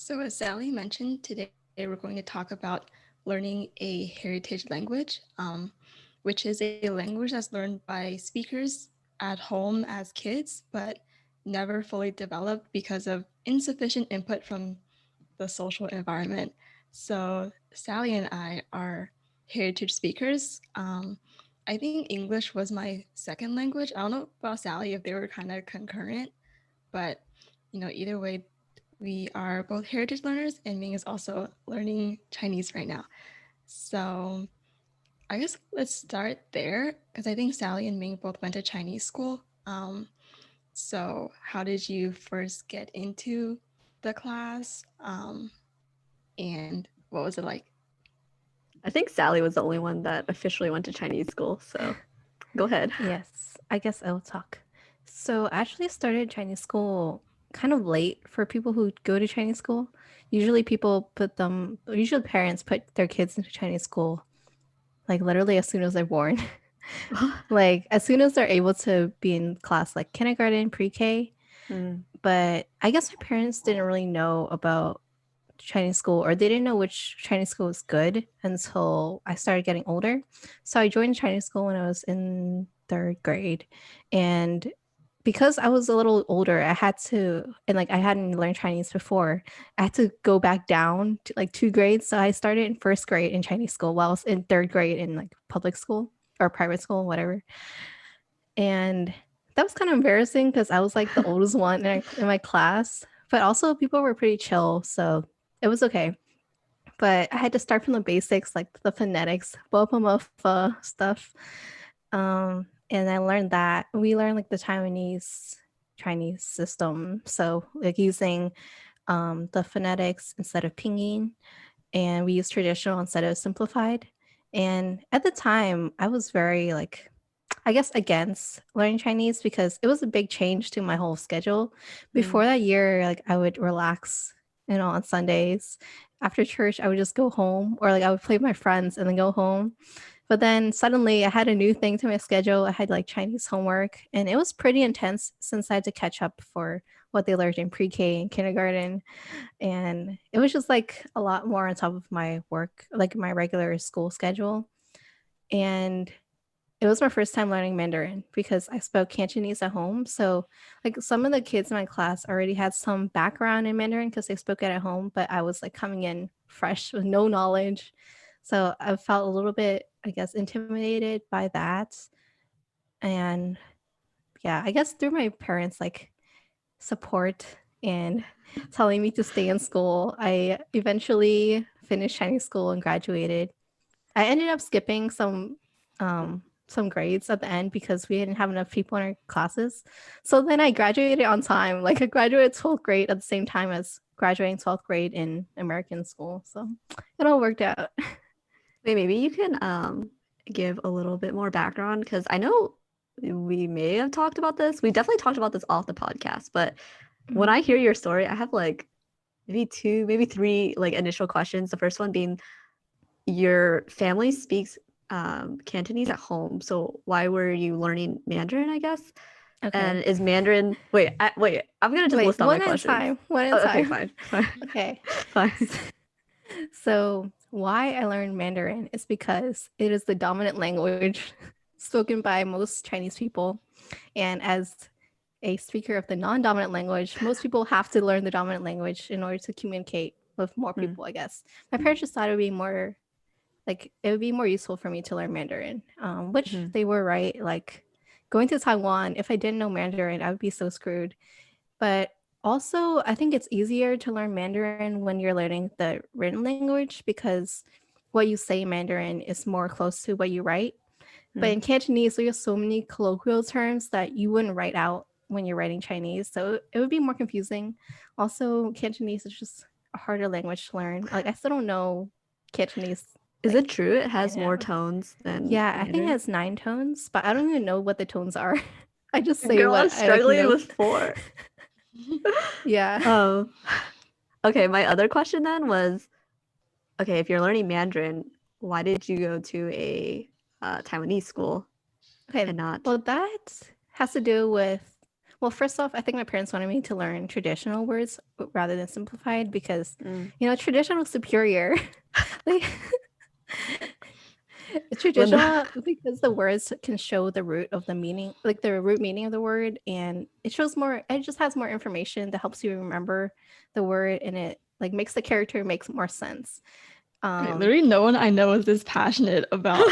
So, as Sally mentioned, today we're going to talk about learning a heritage language, which is a language that's learned by speakers at home as kids, but never fully developed because of insufficient input from the social environment. So, Sally and I are heritage speakers. I think English was my second language. I don't know about Sally if they were kind of concurrent, but either way, we are both heritage learners, and Ming is also learning Chinese right now. So I guess let's start there because I think Sally and Ming both went to Chinese school. So how did you first get into the class? And what was it like? I think Sally was the only one that officially went to Chinese school, so go ahead. Yes, I guess I'll talk. So I actually started Chinese school kind of late for people who go to Chinese school. Usually parents put their kids into Chinese school like literally as soon as they're born. Like as soon as they're able to be in class like kindergarten, pre-K. But I guess my parents didn't really know about Chinese school, or they didn't know which Chinese school was good until I started getting older. So I joined Chinese school when I was in third grade. And because I was a little older, I had to, and like I hadn't learned Chinese before, I had to go back down to like 2 grades. So I started in first grade in Chinese school while I was in third grade in like public school or private school, whatever. And that was kind of embarrassing because I was like the oldest one in my class, but also people were pretty chill. So it was okay. But I had to start from the basics, like the phonetics, Bopomofos stuff. And I learned that. We learned like the Chinese system. So like using the phonetics instead of pinyin, and we use traditional instead of simplified. And at the time, I was very like, I guess, against learning Chinese because it was a big change to my whole schedule. Before that year, like I would relax, on Sundays. After church, I would just go home, or like I would play with my friends and then go home. But then suddenly I had a new thing to my schedule. I had like Chinese homework, and it was pretty intense since I had to catch up for what they learned in pre-K and kindergarten. And it was just like a lot more on top of my work, like my regular school schedule. And it was my first time learning Mandarin because I spoke Cantonese at home. So, like, some of the kids in my class already had some background in Mandarin because they spoke it at home, but I was like coming in fresh with no knowledge. So, I felt a little bit, I guess, intimidated by that. And yeah, I guess through my parents, like, support and telling me to stay in school, I eventually finished Chinese school and graduated. I ended up skipping some grades at the end because we didn't have enough people in our classes. So then I graduated on time. Like I graduated 12th grade at the same time as graduating 12th grade in American school. So it all worked out. Wait, maybe you can give a little bit more background because I know we may have talked about this. We definitely talked about this off the podcast, but when I hear your story, I have like maybe two, maybe three like initial questions. The first one being your family speaks Cantonese at home, so why were you learning Mandarin, I guess? Okay. And is Mandarin wait, I'm gonna just list out my questions. One at a Okay, time. fine. Okay. Fine. So why I learned Mandarin is because it is the dominant language spoken by most Chinese people. And as a speaker of the non-dominant language, most people have to learn the dominant language in order to communicate with more people, I guess. My parents just thought it would be more useful for me to learn Mandarin, which they were right. Like going to Taiwan, if I didn't know Mandarin, I would be so screwed. But also, I think it's easier to learn Mandarin when you're learning the written language because what you say in Mandarin is more close to what you write. But in Cantonese, we have so many colloquial terms that you wouldn't write out when you're writing Chinese. So it would be more confusing. Also, Cantonese is just a harder language to learn. Like, I still don't know Cantonese. Is it true it has more tones than Yeah, Mandarin? I think it has 9 tones, but I don't even know what the tones are. I just say Girl, I'm what struggling I like with 4. Yeah. Okay, my other question then was, okay, if you're learning Mandarin, why did you go to a Taiwanese school Okay, and not? well, that has to do with, Well, first off, I think my parents wanted me to learn traditional words rather than simplified because, traditional is superior. Like, traditional because the words can show the root of the meaning, like the root meaning of the word, and it just has more information that helps you remember the word, and it like makes the character makes more sense. Literally no one I know is this passionate about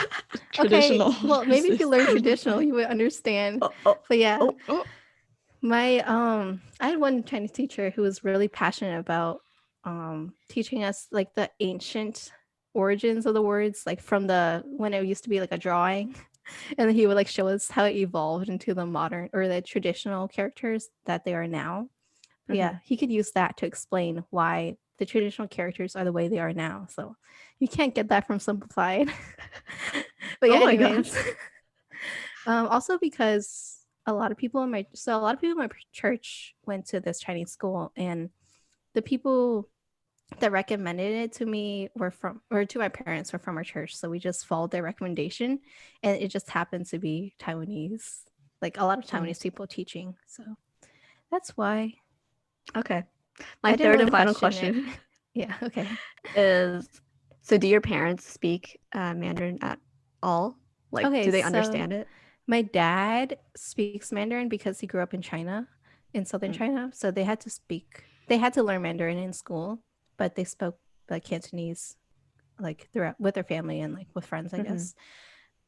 traditional. Okay, well, maybe if you learn traditional, you would understand. But yeah, I had one Chinese teacher who was really passionate about teaching us like the ancient origins of the words, like from the when it used to be like a drawing. And then he would like show us how it evolved into the modern or the traditional characters that they are now. But yeah, he could use that to explain why the traditional characters are the way they are now. So you can't get that from simplified. But yeah, anyways. Also because a lot of people in my church went to this Chinese school, and the people that recommended it to me to my parents were from our church. So we just followed their recommendation, and it just happened to be Taiwanese, like a lot of Taiwanese people teaching. So that's why. Okay. My third and final question. Yeah, okay. Is so do your parents speak Mandarin at all? Like, okay, do they understand it? My dad speaks Mandarin because he grew up in China, in southern China. So they had to learn Mandarin in school, but they spoke like Cantonese like throughout with their family and like with friends, I guess.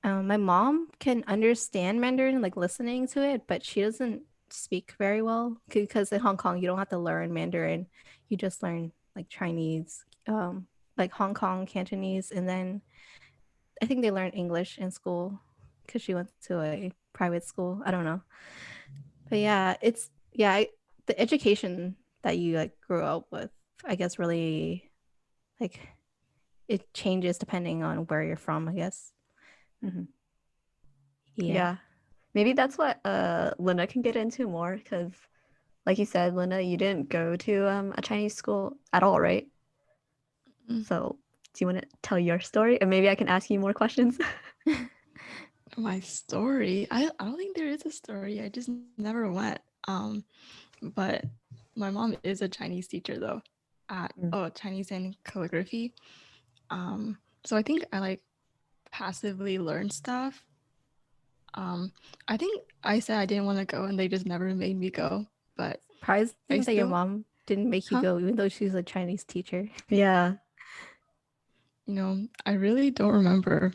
My mom can understand Mandarin, like listening to it, but she doesn't speak very well because in Hong Kong you don't have to learn Mandarin. You just learn like Chinese, like Hong Kong Cantonese, and then I think they learn English in school because she went to a private school. I don't know. But yeah, the education that you like grew up with, I guess really like it changes depending on where you're from, I guess. Yeah. Maybe that's what Linda can get into more because like you said, Linda, you didn't go to a Chinese school at all, right? So do you want to tell your story? And maybe I can ask you more questions. My story? I don't think there is a story. I just never went. But my mom is a Chinese teacher though, at Chinese and calligraphy. So I think I like passively learn stuff. I think I said I didn't want to go and they just never made me go. But surprised that your mom didn't make you go even though she's a Chinese teacher. Yeah. You know, I really don't remember.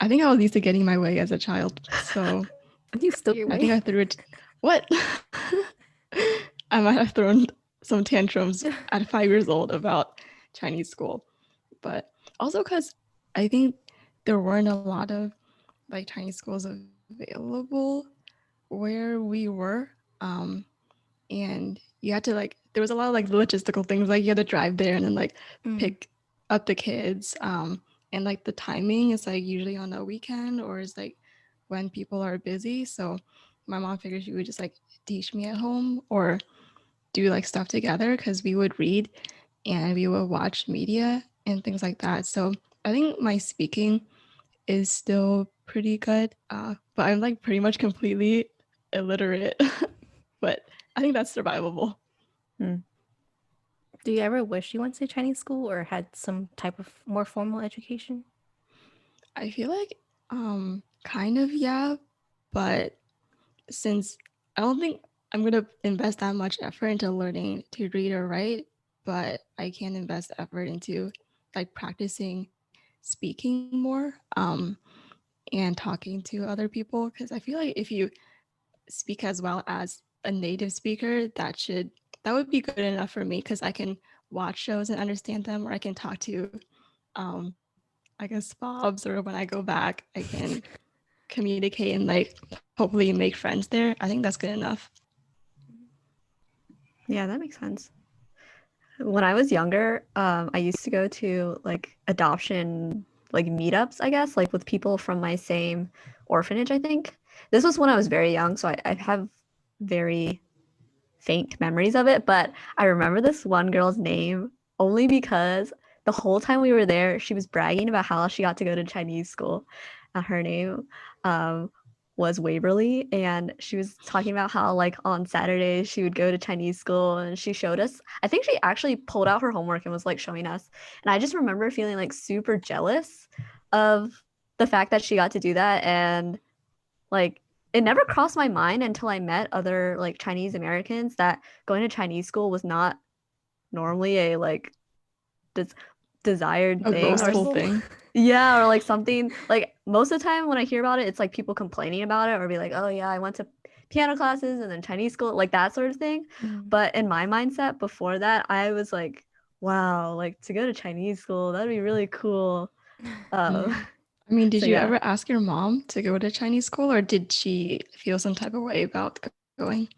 I think I was used to getting my way as a child. So you still your way. I think I threw it. What? I might have thrown some tantrums at 5 years old about Chinese school. But also because I think there weren't a lot of like Chinese schools available where we were. And you had to like, there was a lot of like logistical things, like you had to drive there and then like pick up the kids. And like the timing is like usually on a weekend or is like when people are busy. So my mom figured she would just like teach me at home or do like stuff together because we would read and we would watch media and things like that. So I think my speaking is still pretty good, but I'm like pretty much completely illiterate. But I think that's survivable. Do you ever wish you went to Chinese school or had some type of more formal education? I feel like kind of, yeah, but since I don't think I'm gonna invest that much effort into learning to read or write, but I can invest effort into like practicing speaking more and talking to other people because I feel like if you speak as well as a native speaker, that would be good enough for me because I can watch shows and understand them, or I can talk to I guess fobs, or when I go back I can communicate and like hopefully make friends there. I think that's good enough. Yeah, that makes sense. When I was younger, I used to go to like adoption like meetups, I guess, like with people from my same orphanage, I think. This was when I was very young, so I have very faint memories of it, but I remember this one girl's name only because the whole time we were there, she was bragging about how she got to go to Chinese school. Her name was Waverly, and she was talking about how like on Saturdays she would go to Chinese school, and she showed us. I think she actually pulled out her homework and was like showing us. And I just remember feeling like super jealous of the fact that she got to do that, and like it never crossed my mind until I met other like Chinese Americans that going to Chinese school was not normally a like des- desired A thing or boastful something. thing. Yeah, or like something like most of the time when I hear about it, it's like people complaining about it or be like, oh yeah, I went to piano classes and then Chinese school, like that sort of thing. But in my mindset before that, I was like, wow, like to go to Chinese school, that'd be really cool. I mean, did So you yeah. ever ask your mom to go to Chinese school, or did she feel some type of way about going?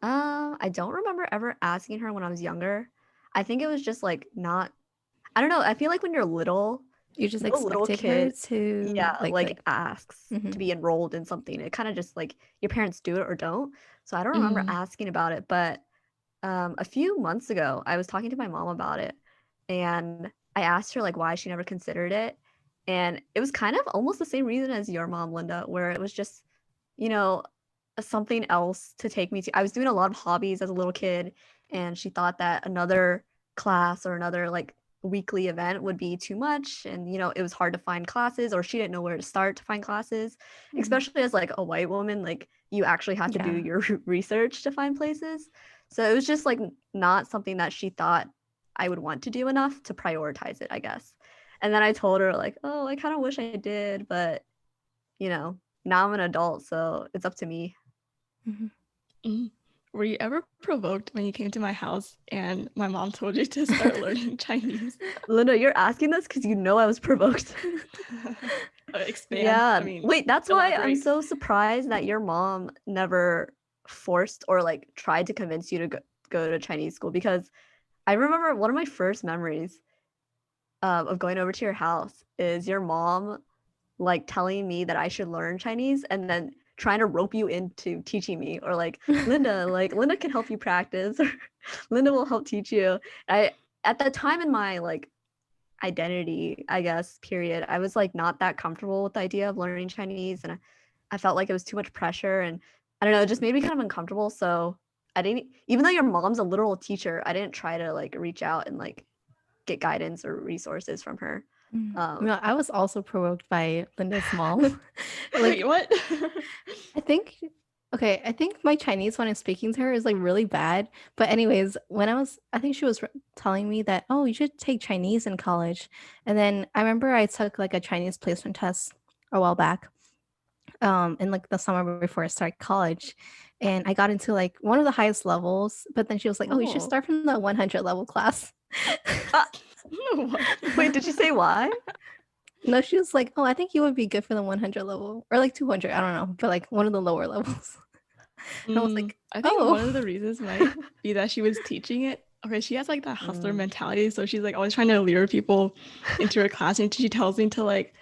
I don't remember ever asking her when I was younger. I think it was just like not, I don't know. I feel like when you're little, You just no little expected her kid, to yeah, like like asks to be enrolled in something. It kind of just like your parents do it or don't. So I don't remember Mm. asking about it, but a few months ago, I was talking to my mom about it, and I asked her like why she never considered it, and it was kind of almost the same reason as your mom, Linda, where it was just, you know, something else to take me to. I was doing a lot of hobbies as a little kid, and she thought that another class or another like weekly event would be too much, and it was hard to find classes, or she didn't know where to start to find classes, especially as like a white woman, like you actually have to do Yeah. your research to find places. So it was just like not something that she thought I would want to do enough to prioritize it, I guess. And then I told her like, oh, I kind of wish I did, but now I'm an adult, so it's up to me. Mm. Were you ever provoked when you came to my house and my mom told you to start learning Chinese? Linda, you're asking this because you know I was provoked. Expand. Yeah. I mean, Wait, that's why I'm elaborate. so surprised that your mom never forced or like tried to convince you to go to Chinese school, because I remember one of my first memories of going over to your house is your mom like telling me that I should learn Chinese and then trying to rope you into teaching me, or like Linda can help you practice, or Linda will help teach you. I At that time in my like identity, I guess, period, I was like not that comfortable with the idea of learning Chinese, and I felt like it was too much pressure, and I don't know, it just made me kind of uncomfortable. So I didn't, even though your mom's a literal teacher, I didn't try to like reach out and like get guidance or resources from her. No, I was also provoked by Linda's mom. Wait, what? I think I think my Chinese when I'm speaking to her is like really bad. But anyways, I think she was telling me that, oh, you should take Chinese in college. And then I remember I took like a Chinese placement test a while back, in like the summer before I started college. And I got into like one of the highest levels, but then she was like, oh, you should Oh. start from the 100 level class. Wait, did she say why? No, she was like, oh, I think you would be good for the 100 level or like 200. I don't know, but like one of the lower levels. And I was like, I think one of oh. the reasons might be that she was teaching it. Okay, she has like that hustler mentality, so she's like always trying to lure people into her class, and she tells me to like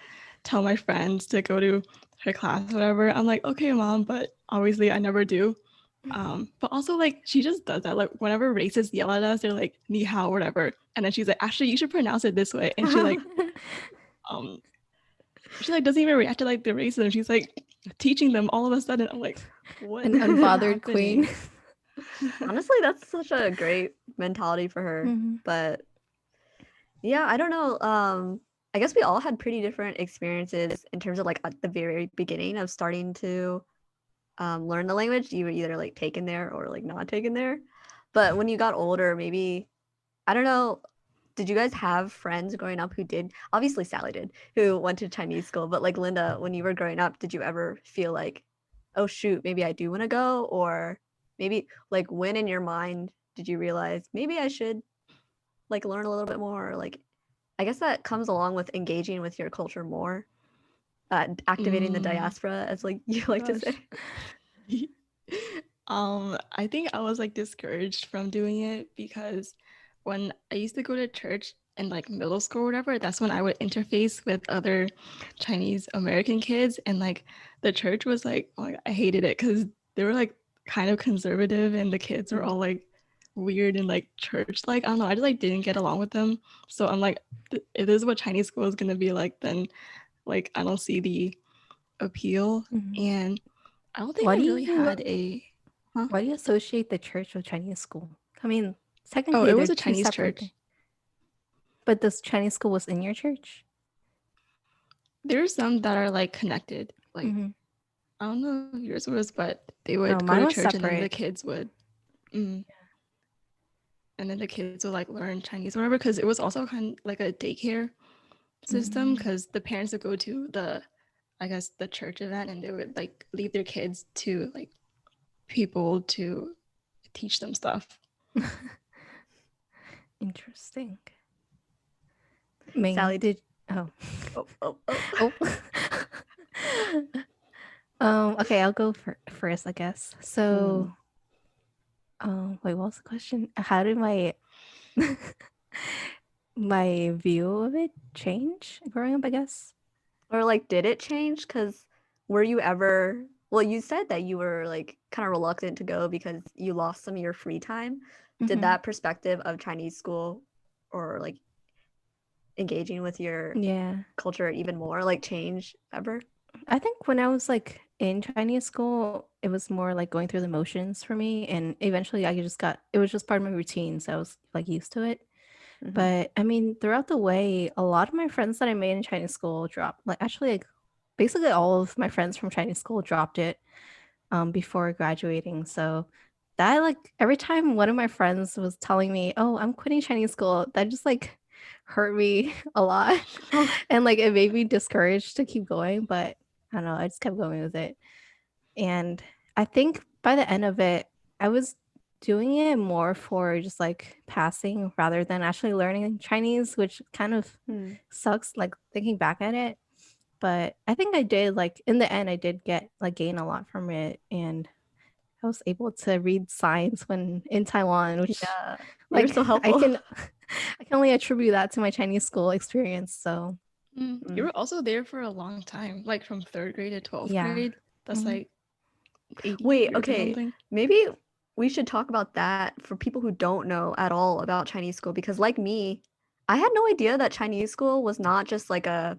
tell my friends to go to her class, whatever. I'm like, okay, mom, but obviously I never do. But also like she just does that. Like whenever racists yell at us, they're like ni hao, whatever, and then she's like, actually, you should pronounce it this way, and um, she like doesn't even react to like the racism. She's like teaching them all of a sudden. I'm like, what? An is unbothered happening? queen. Honestly, that's such a great mentality for her. But yeah, I don't know. I guess we all had pretty different experiences in terms of like at the very beginning of starting to learn the language. You were either like taken there or like not taken there. But when you got older, maybe, I don't know, did you guys have friends growing up who did? Obviously, Sally did, who went to Chinese school. But like Linda, when you were growing up, did you ever feel like, oh shoot, maybe I do want to go? Or maybe like when in your mind did you realize maybe I should like learn a little bit more? Or, like, I guess that comes along with engaging with your culture more, activating the diaspora, as like you like to say. I think I was like discouraged from doing it because when I used to go to church in like middle school or whatever, that's when I would interface with other Chinese American kids, and like the church was like, oh my God, I hated it because they were like kind of conservative, and the kids were all like weird and like church like. I don't know, I just like didn't get along with them. So I'm like, if this is what Chinese school is gonna be like, then like I don't see the appeal. Mhm. And I don't think Why I do really you had a. Huh? why do you associate the church with Chinese school? I mean, Oh, technically it they're was a two Chinese separate things. church. But this Chinese school was in your church? There's some that are like connected. Like Mm-hmm. I don't know if yours was, but they No, would go mine to was church and then the separate. kids would. Mm, and then the kids would like learn Chinese or whatever because it was also kind of like a daycare system Mm. because the parents would go to the I guess the church event and they would like leave their kids to like people to teach them stuff. Interesting. Ming, Sally. did oh Oh. oh okay, I'll go first, I guess. So wait, what was the question? How did my my view of it change growing up, I guess? Or like, did it change? Because were you ever, well, you said that you were like kind of reluctant to go because you lost some of your free time. Did Mhm. that perspective of Chinese school or like engaging with your Yeah. culture even more like change ever? I think when I was like in Chinese school, it was more like going through the motions for me. And eventually I just got, it was just part of my routine. So I was like used to it. Mhm. But I mean, throughout the way, a lot of my friends that I made in Chinese school dropped, like actually, like basically all of my friends from Chinese school dropped it before graduating. So that, like, every time one of my friends was telling me, oh, I'm quitting Chinese school, that just like hurt me a lot. And like it made me discouraged to keep going. But I don't know, I just kept going with it. And I think by the end of it, I was doing it more for just like passing rather than actually learning Chinese, which kind of Hmm. sucks, like thinking back at it. But I think I did, like, in the end, I did get like gain a lot from it. And I was able to read signs when in Taiwan, which Yeah, you were like so I helpful. can I can only attribute that to my Chinese school experience. So You were also there for a long time, like from third grade to 12th yeah. grade. That's Mhm. like 8 Wait, years or okay. something. Maybe we should talk about that for people who don't know at all about Chinese school because like me, I had no idea that Chinese school was not just like a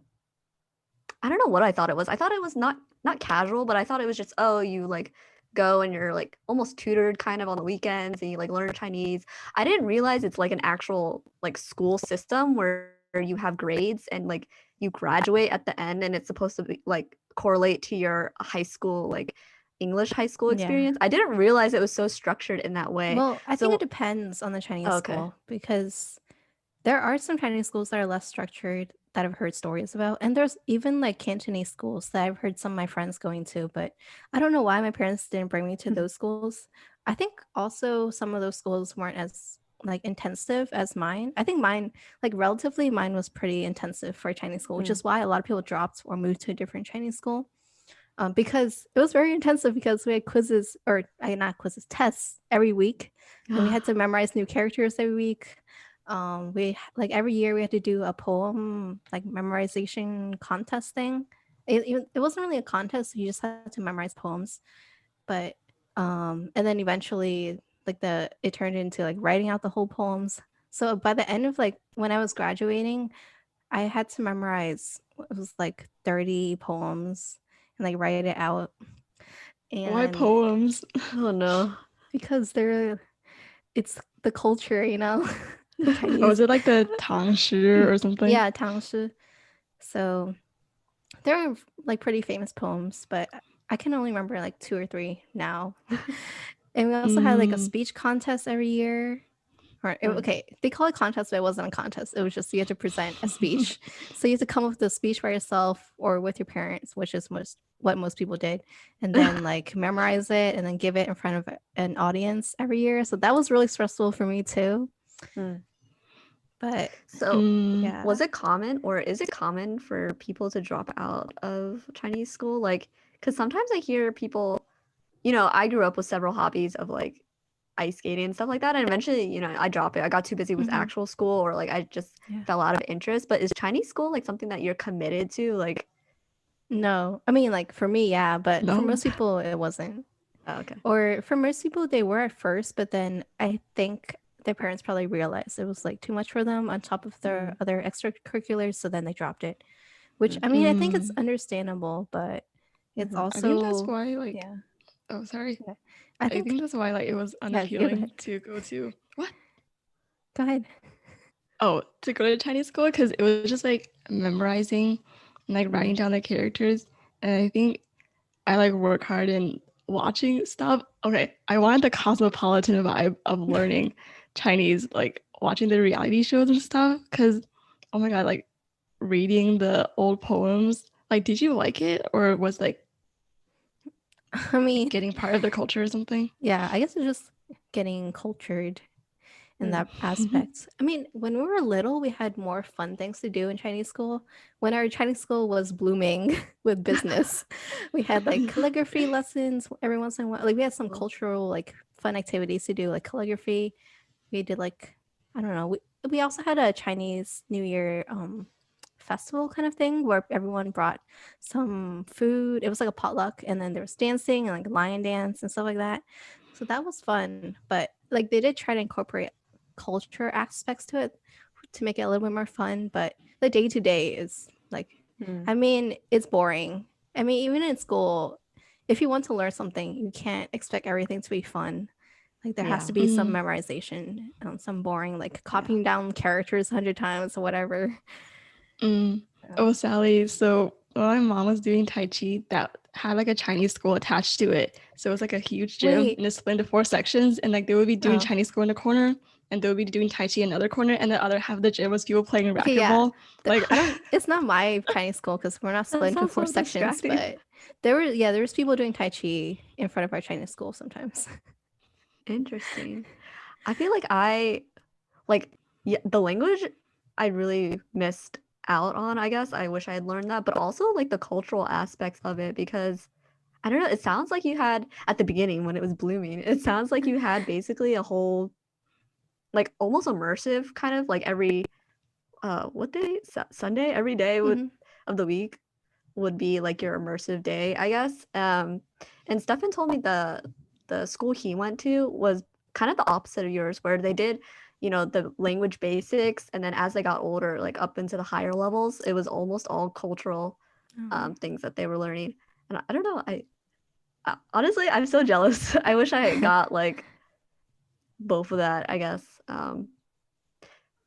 I don't know what I thought it was. I thought it was not casual, but I thought it was just oh, you like go and you're like almost tutored kind of on the weekends and you like learn Chinese. I didn't realize it's like an actual like school system where you have grades and like you graduate at the end and it's supposed to be like correlate to your high school like English high school Yeah. experience. I didn't realize it was so structured in that way. Well, I think it So depends on the Chinese oh, okay. school because there are some Chinese schools that are less structured that I've heard stories about. And there's even like Cantonese schools that I've heard some of my friends going to, but I don't know why my parents didn't bring me to those schools. I think also some of those schools weren't as like intensive as mine. I think mine, like relatively, mine was pretty intensive for Chinese school, which is why a lot of people dropped or moved to a different Chinese school. Because it was very intensive because we had quizzes or not quizzes, tests every week, and we had to memorize new characters every week. We like every year we had to do a poem like memorization contest thing. It wasn't really a contest; you just had to memorize poems. But and then eventually like it turned into like writing out the whole poems. So by the end of like when I was graduating, I had to memorize it was like 30 poems and like write it out. Why And poems? Oh no. because it's the culture, you know, the Oh, is Chinese. it like the Tang Shi or something? Yeah, 唐诗. So there are like pretty famous poems, but I can only remember like two or three now. And we also had like a Mm. speech contest every year. Okay, they call it contest, but it wasn't a contest. It was just you had to present a speech. So you had to come up with a speech by yourself or with your parents, which is what most people did, and then like memorize it and then give it in front of an audience every year. So that was really stressful for me too. Mm. But So, yeah, was it common or is it common for people to drop out of Chinese school? Like, because sometimes I hear people, I grew up with several hobbies of like ice skating and stuff like that. And eventually, I dropped it. I got too busy with Mhm. actual school or like I just Yeah. fell out of interest. But is Chinese school like something that you're committed to? Like, No, I mean like for me, yeah, but for No. most people it wasn't. oh, okay. Or for most people they were at first, but then I think their parents probably realized it was like too much for them on top of their other extracurriculars, so then they dropped it. Which I mean, I think it's Mm. understandable, but It's Mhm. I think that's also why, like, yeah. oh, sorry. Yeah. I I think think that's why, like, it was yeah, go unappealing ahead. to go to what? Go ahead. Oh, to go to Chinese school because it was just like memorizing and like writing Mm. down the characters. And I think I like work hard in watching stuff. Okay, I wanted the cosmopolitan vibe of learning Chinese, like watching the reality shows and stuff. Because, oh my god, like reading the old poems. Like, did you like it, or was I like mean, getting part of the culture or something? yeah, I guess it's just getting cultured in Mm. that aspect. I mean, when we were little, we had more fun things to do in Chinese school. When our Chinese school was blooming with business, we had like calligraphy lessons every once in a while. Like we had some Cool. cultural like fun activities to do, like calligraphy. We did like I don't know. We also had a Chinese New Year festival kind of thing where everyone brought some food. It was like a potluck, and then there was dancing and like lion dance and stuff like that. So that was fun. But like they did try to incorporate culture aspects to it to make it a little bit more fun. But the day to day is like, Mm. I mean, it's boring. I mean, even in school, if you want to learn something, you can't expect everything to be fun. Like there has Yeah. to be some Mm, memorization, some boring, like Yeah. copying down characters 100 times or whatever. mm. Yeah. Oh, Sally. So when my mom was doing Tai Chi, that had like a Chinese school attached to it. So it was like a huge gym Wait, and it's split into four sections. And like they would be doing Oh. Chinese school in the corner and they would be doing Tai Chi in another corner. And the other half of the gym was people playing okay, yeah. racquetball. Like, I don't. It's not my Chinese school because we're not That split into sounds four so sections. distracting. But there was people doing Tai Chi in front of our Chinese school sometimes. Interesting. I feel like like yeah, the language I really missed out on, I guess. I wish I had learned that, but also like the cultural aspects of it because I don't know, it sounds like you had at the beginning when it was blooming, it sounds like you had basically a whole like almost immersive kind of like every what day? Sunday, every day would Hmm. of the week would be like your immersive day, I guess. And Stefan told me the school he went to was kind of the opposite of yours, where they did, the language basics, and then as they got older, like up into the higher levels, it was almost all cultural Oh. things that they were learning. And I don't know, honestly, I'm so jealous. I wish I got like both of that, I guess.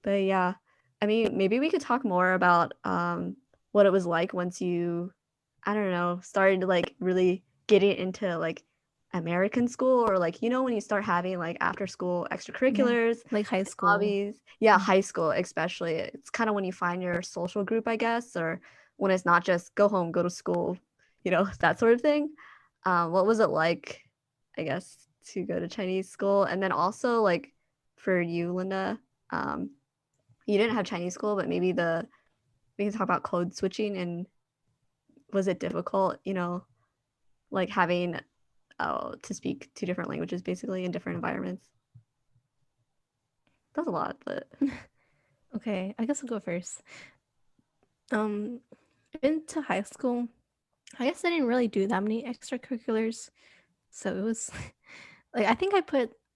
But yeah, I mean, maybe we could talk more about what it was like once you, I don't know, started like really getting into like American school or like, when you start having like after school Yeah, extracurriculars like high and school. hobbies. Yeah, high school especially. It's kind of when you find your social group, I guess, or when it's not just go home, go to school, that sort of thing. What was it like, I guess, to go to Chinese school? And then also like for you, Linda, um, you didn't have Chinese school, but maybe we can talk about code switching and was it difficult, like having to speak two different languages basically in different environments? That's a lot, but Okay, I guess I'll go first. Into high school, I guess I didn't really do that many extracurriculars, so it was like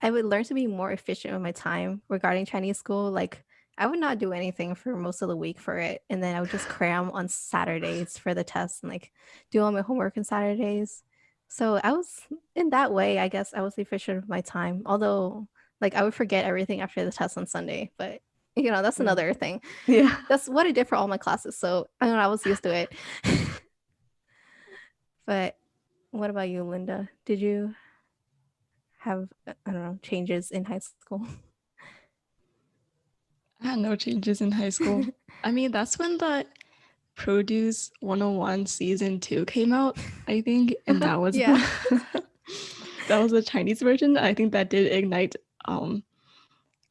I would learn to be more efficient with my time regarding Chinese school. Like I would not do anything for most of the week for it, and then I would just cram on Saturdays for the test and like do all my homework on Saturdays. So I was in that way, I guess I was efficient with my time. Although like I would forget everything after the test on Sunday, but that's mm, another thing. yeah. That's what I did for all my classes. So I don't know, I was used to it. But what about you, Linda? Did you have I don't know changes in high school? I had no changes in high school. I mean, that's when the Produce 101 season 2 came out, I think, and that was Yeah. the that was the Chinese version. I think that did ignite um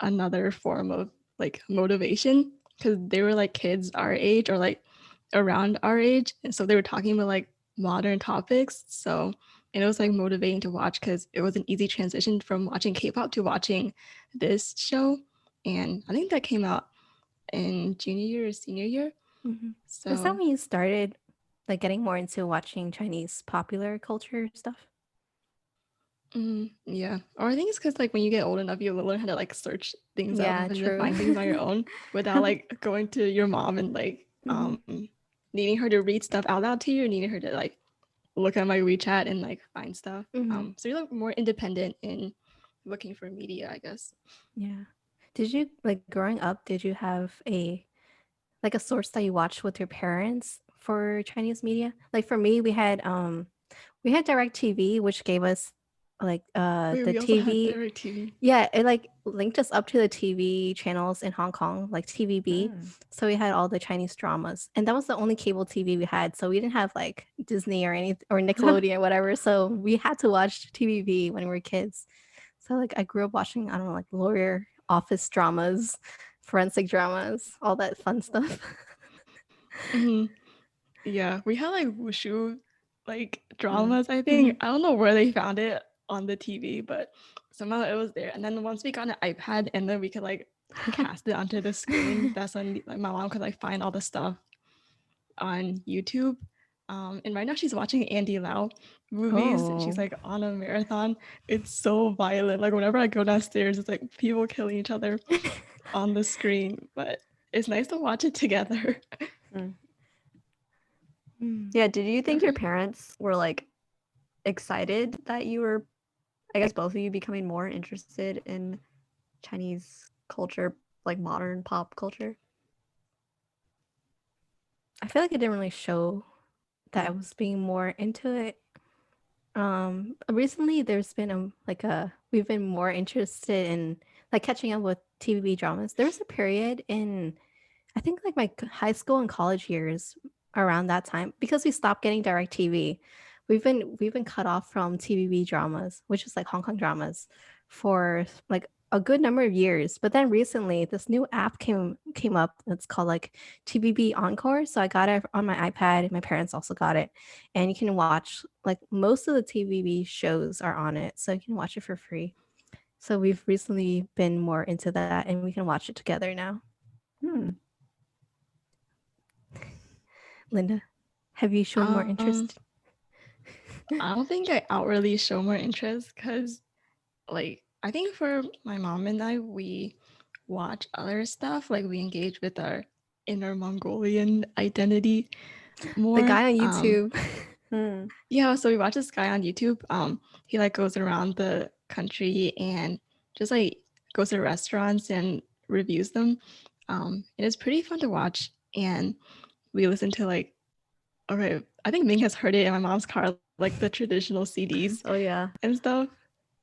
another form of like motivation because they were like kids our age or like around our age, and so they were talking about like modern topics. So and it was like motivating to watch because it was an easy transition from watching K-pop to watching this show, and I think that came out in junior year or senior year. Mhm. Is that So when you started like getting more into watching Chinese popular culture stuff? Yeah. Or I think it's because like when you get old enough, you learn how to like search things up Yeah, and to true. find things on your own without like going to your mom and like Hmm. needing her to read stuff out loud to you or needing her to like look at my WeChat and like find stuff. Mhm. So you're like more independent in looking for media, I guess. Yeah. Did you like growing up, did you have a source that you watched with your parents for Chinese media? Like for me, we had DirecTV, which gave us like Wait, the we also had TV. direct TV. Yeah, it like linked us up to the TV channels in Hong Kong, like TVB. So we had all the Chinese dramas. And that was the only cable TV we had. So we didn't have like Disney or any or Nickelodeon or whatever. So we had to watch TVB when we were kids. So like I grew up watching, I don't know, like lawyer office dramas, forensic dramas, all that fun stuff. Hmm. Yeah, we had like wushu like Mm. dramas, I think. I don't know where they found it on the TV, but somehow it was there. And then once we got an iPad and then we could like cast it onto the screen, that's when like my mom could like find all the stuff on YouTube. And right now she's watching Andy Lau movies. She's Oh. like on a marathon. It's so violent. Like whenever I go downstairs, it's like people killing each other on the screen. But it's nice to watch it together. Yeah, did you think your parents were like excited that you were, I guess both of you, becoming more interested in Chinese culture, like modern pop culture? I feel like it didn't really show that I was being more into it. Recently there's been we've been more interested in like catching up with TV dramas. There was a period in I think like my high school and college years around that time because we stopped getting direct TV. We've been cut off from TVB dramas, which is like Hong Kong dramas, for like a good number of years. But then recently, this new app came up. It's called like TVB Encore. So I got it on my iPad. My parents also got it, and you can watch like most of the TVB shows are on it, so you can watch it for free. So we've recently been more into that, and we can watch it together now. Hmm. Linda, have you shown more interest? I don't think I outwardly show more interest because, like, I think for my mom and I, we watch other stuff. Like, we engage with our inner Mongolian identity The more. guy on YouTube. Yeah, so we watch this guy on YouTube. He like goes around the country and just like goes to restaurants and reviews them. And it's pretty fun to watch. And we listen to like, okay, I think Ming has heard it in my mom's car, like the traditional CDs Oh yeah. and stuff.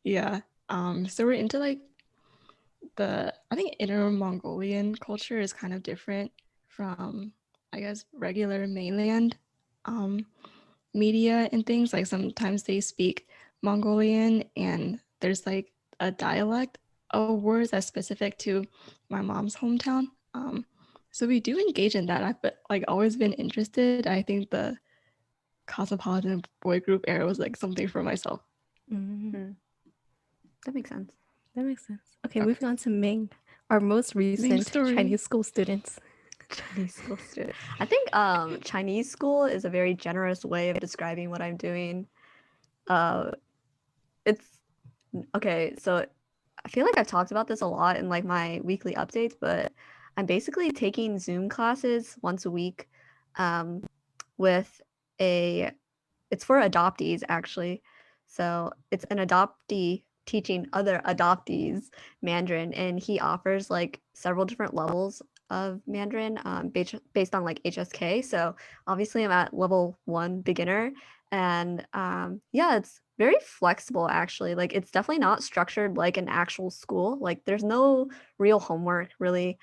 Yeah. So we're into like I think inner Mongolian culture is kind of different from I guess regular mainland um media and things. Like sometimes they speak Mongolian and there's like a dialect of words that's specific to my mom's hometown. So we do engage in that. I've like always been interested. I think the cosmopolitan boy group era was like something for myself. That makes sense. That makes sense. Okay, moving on to Ming, our most recent Chinese school students. Chinese school student. I think Chinese school is a very generous way of describing what I'm doing. It's okay, so I feel like I've talked about this a lot in like my weekly updates, but I'm basically taking Zoom classes once a week with it's for adoptees actually. So it's an adoptee teaching other adoptees Mandarin, and he offers like several different levels of Mandarin based on like HSK. So obviously I'm at level 1 beginner, and yeah, it's very flexible actually. Like it's definitely not structured like an actual school. Like there's no real homework really.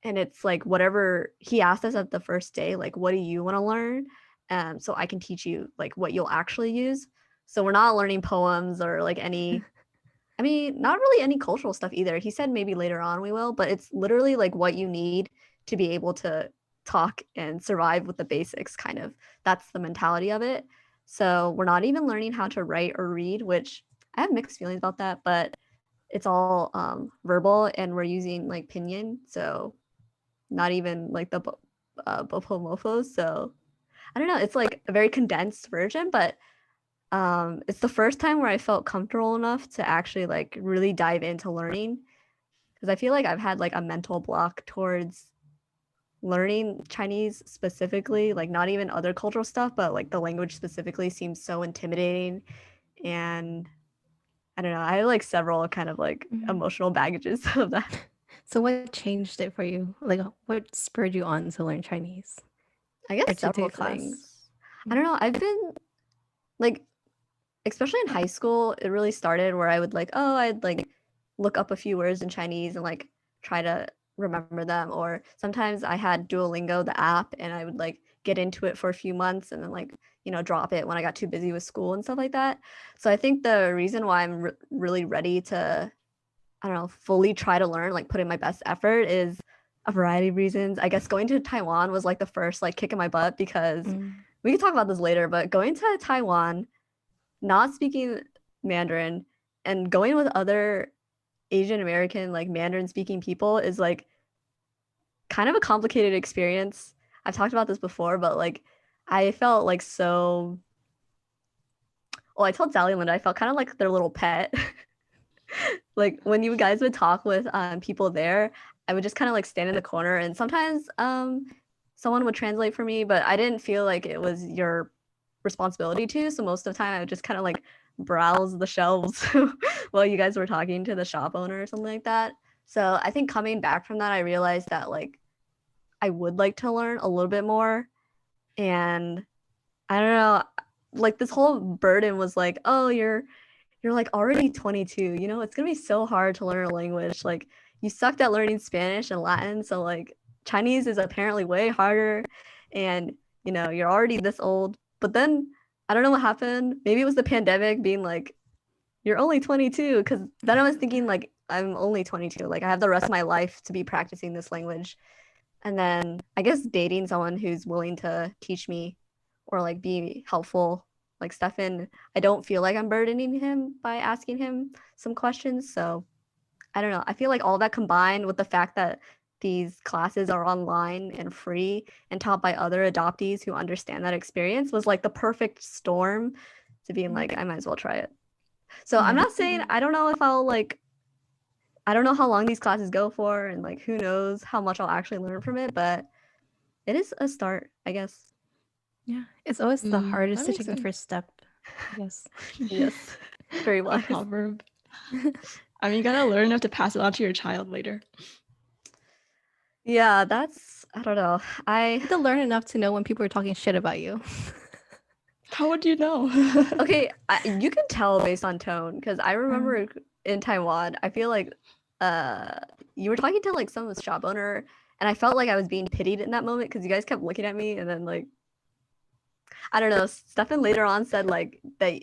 And it's like whatever he asked us at the first day, like what do you want to learn? So I can teach you like what you'll actually use. So we're not learning poems or like any I mean, not really any cultural stuff either. He said maybe later on we will, but it's literally like what you need to be able to talk and survive with the basics, kind of. That's the mentality of it. So we're not even learning how to write or read, which I have mixed feelings about that, but it's all verbal and we're using like pinyin. So not even like the Bopomofos. So I don't know. It's like a very condensed version, but it's the first time where I felt comfortable enough to actually like really dive into learning, because I feel like I've had like a mental block towards learning Chinese specifically, like not even other cultural stuff, but like the language specifically seems so intimidating. And I don't know, I have like several kind of like emotional baggages of that. So what changed it for you? Like what spurred you on to learn Chinese I or guess to several take class? things. I don't know, I've been like, especially in high school, it really started where I would like, oh, I'd like look up a few words in Chinese and like try to remember them. Or sometimes I had Duolingo, the app, and I would like get into it for a few months and then like, drop it when I got too busy with school and stuff like that. So I think the reason why I'm really ready to, I don't know, fully try to learn, like put in my best effort is a variety of reasons. I guess going to Taiwan was like the first like kick in my butt because we can talk about this later, but going to Taiwan, not speaking Mandarin and going with other Asian American like Mandarin speaking people is like kind of a complicated experience. I've talked about this before, but like I felt like so, well, I told Sally and Linda I felt kind of like their little pet. Like when you guys would talk with people there, I would just kind of like stand in the corner and sometimes someone would translate for me, but I didn't feel like it was your responsibility to. So most of the time I would just kind of like browse the shelves while you guys were talking to the shop owner or something like that. So I think coming back from that, I realized that like I would like to learn a little bit more. And I don't know, like this whole burden was like, oh, you're like already 22, it's gonna be so hard to learn a language. Like you sucked at learning Spanish and Latin, so like Chinese is apparently way harder, and you're already this old. But then I don't know what happened. Maybe it was the pandemic being like, you're only 22, because then I was thinking like I'm only 22, like I have the rest of my life to be practicing this language. And then I guess dating someone who's willing to teach me or like be helpful, like Stefan, I don't feel like I'm burdening him by asking him some questions. So I don't know. I feel like all that combined with the fact that these classes are online and free and taught by other adoptees who understand that experience was like the perfect storm to being like, I might as well try it. So I'm not saying, I don't know if I'll like, I don't know how long these classes go for and like who knows how much I'll actually learn from it, but it is a start, I guess. Yeah, it's always the hardest that to makes take the sense. first step, I guess. Yes, very A wise. proverb. I mean, you gotta learn enough to pass it on to your child later. Yeah, that's, I don't know. You have to learn enough to know when people are talking shit about you. How would you know? Okay, you can tell based on tone because I remember in Taiwan, I feel like you were talking to like some shop owner and I felt like I was being pitied in that moment because you guys kept looking at me and then like I don't know, Stefan later on said like that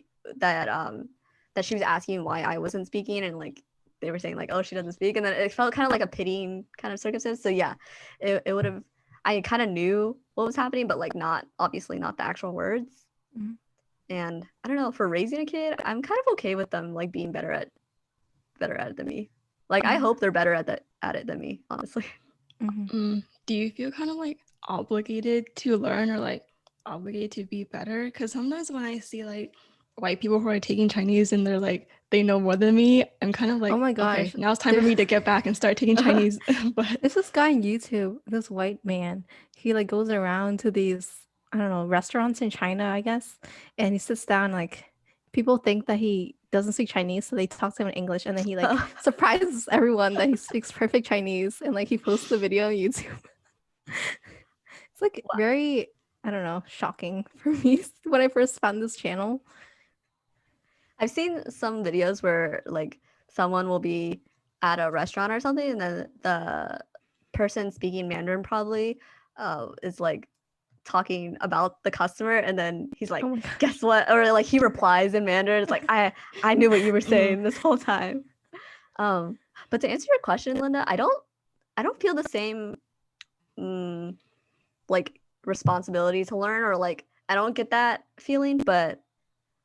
she was asking why I wasn't speaking and like they were saying like, oh, she doesn't speak, and then it felt kind of like a pitying kind of circumstance. So yeah, it would have, I kind of knew what was happening, but like not obviously not the actual words. And I don't know, for raising a kid, I'm kind of okay with them like being better at it than me. Like I hope they're better at it than me, honestly. Do you feel kind of like obligated to learn or like obligated to be better? Because sometimes when I see like white people who are taking Chinese and they're like they know more than me, I'm kind of like, Oh my okay, gosh, now it's time for me to get back and start taking Chinese. But there's this guy on YouTube, this white man. He like goes around to these, I don't know, restaurants in China, I guess, and he sits down. Like people think that he doesn't speak Chinese, so they talk to him in English, and then he like surprises everyone that he speaks perfect Chinese, and like he posts the video on YouTube. It's like very, I don't know, shocking for me when I first found this channel. I've seen some videos where like someone will be at a restaurant or something, and then the person speaking Mandarin probably is like talking about the customer, and then he's like, Oh my God. guess what? Or like he replies in Mandarin. It's like I knew what you were saying this whole time. But to answer your question, Linda, I don't feel the same like responsibility to learn, or like I don't get that feeling, but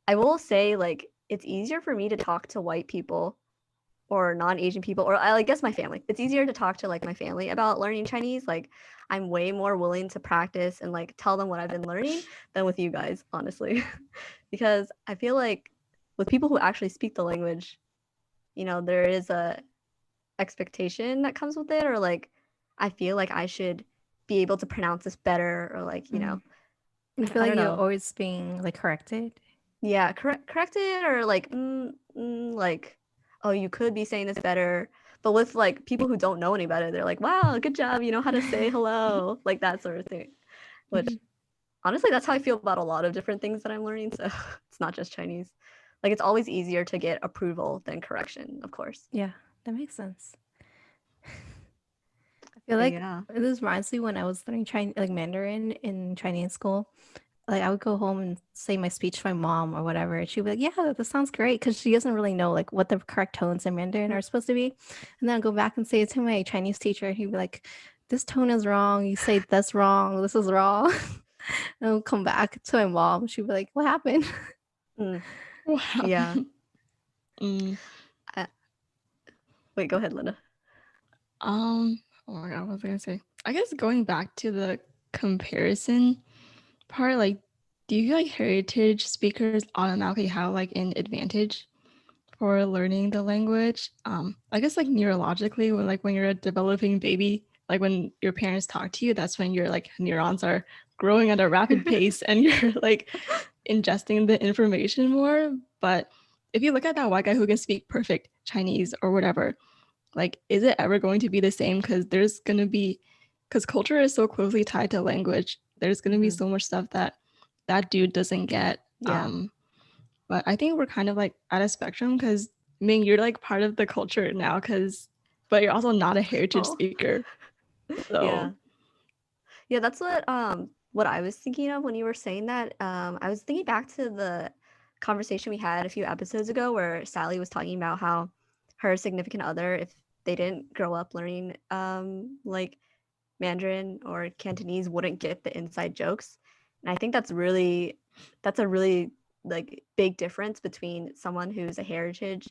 I will say like it's easier for me to talk to white people or non-Asian people, or I guess my family. It's easier to talk to like my family about learning Chinese. Like I'm way more willing to practice and like tell them what I've been learning than with you guys, honestly. Because I feel like with people who actually speak the language, there is a expectation that comes with it, or like I feel like I should be able to pronounce this better, or like, you know, I feel I like don't you're know. always being like corrected. Yeah, corrected, or like like, oh, you could be saying this better. But with like people who don't know any better, they're like, wow, good job, you know how to say hello, like that sort of thing. Which honestly, that's how I feel about a lot of different things that I'm learning. So it's not just Chinese. Like it's always easier to get approval than correction, of course. Yeah, that makes sense. I feel But like yeah. this reminds me when I was learning Chinese, like Mandarin in Chinese school. Like I would go home and say my speech to my mom or whatever, and she'd be like, "Yeah, that sounds great," because she doesn't really know like what the correct tones in Mandarin are supposed to be. And then I'll go back and say it to my Chinese teacher, and he'd be like, "This tone is wrong. You say that's wrong. This is wrong." And I'll come back to my mom. She'd be like, "What happened?" Mm, Wow. yeah. Mm, Wait, go ahead, Linda. oh my god, what was I gonna say? I guess going back to the comparison part, like, do you feel like heritage speakers automatically have like an advantage for learning the language? I guess like neurologically, when you're a developing baby, like when your parents talk to you, that's when your like neurons are growing at a rapid pace and you're like ingesting the information more. But if you look at that white guy who can speak perfect Chinese or whatever, like, is it ever going to be the same? Because culture is so closely tied to language. There's gonna be so much stuff that that dude doesn't get. Yeah. But I think we're kind of like at a spectrum because Ming, you're like part of the culture now, but you're also not a heritage Oh. speaker. So Yeah. Yeah, that's what I was thinking of when you were saying that. I was thinking back to the conversation we had a few episodes ago where Sally was talking about how her significant other, if they didn't grow up learning like Mandarin or Cantonese, wouldn't get the inside jokes. And I think that's a really like big difference between someone who's a heritage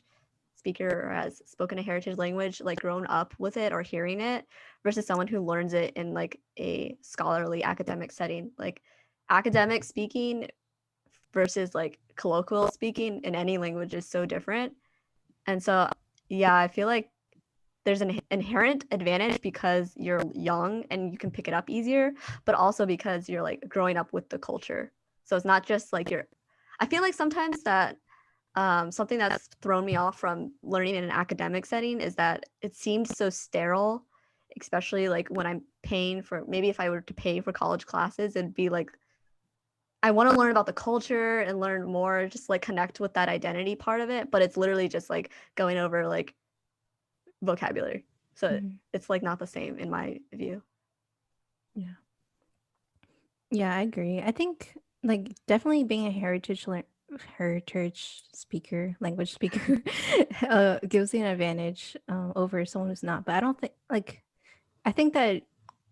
speaker or has spoken a heritage language, like grown up with it or hearing it, versus someone who learns it in like a scholarly academic setting. Like academic speaking versus like colloquial speaking in any language is so different. And so, yeah, I feel like there's an inherent advantage because you're young and you can pick it up easier, but also because you're like growing up with the culture. So it's not just like I feel like sometimes that something that's thrown me off from learning in an academic setting is that it seems so sterile, especially like when I'm paying for, maybe if I were to pay for college classes, it'd be like, I want to learn about the culture and learn more, just like connect with that identity part of it. But it's literally just like going over like vocabulary. So it's like not the same in my view. Yeah. Yeah, I agree. I think like definitely being a heritage speaker, language speaker, gives you an advantage over someone who's not. But I don't think like I think that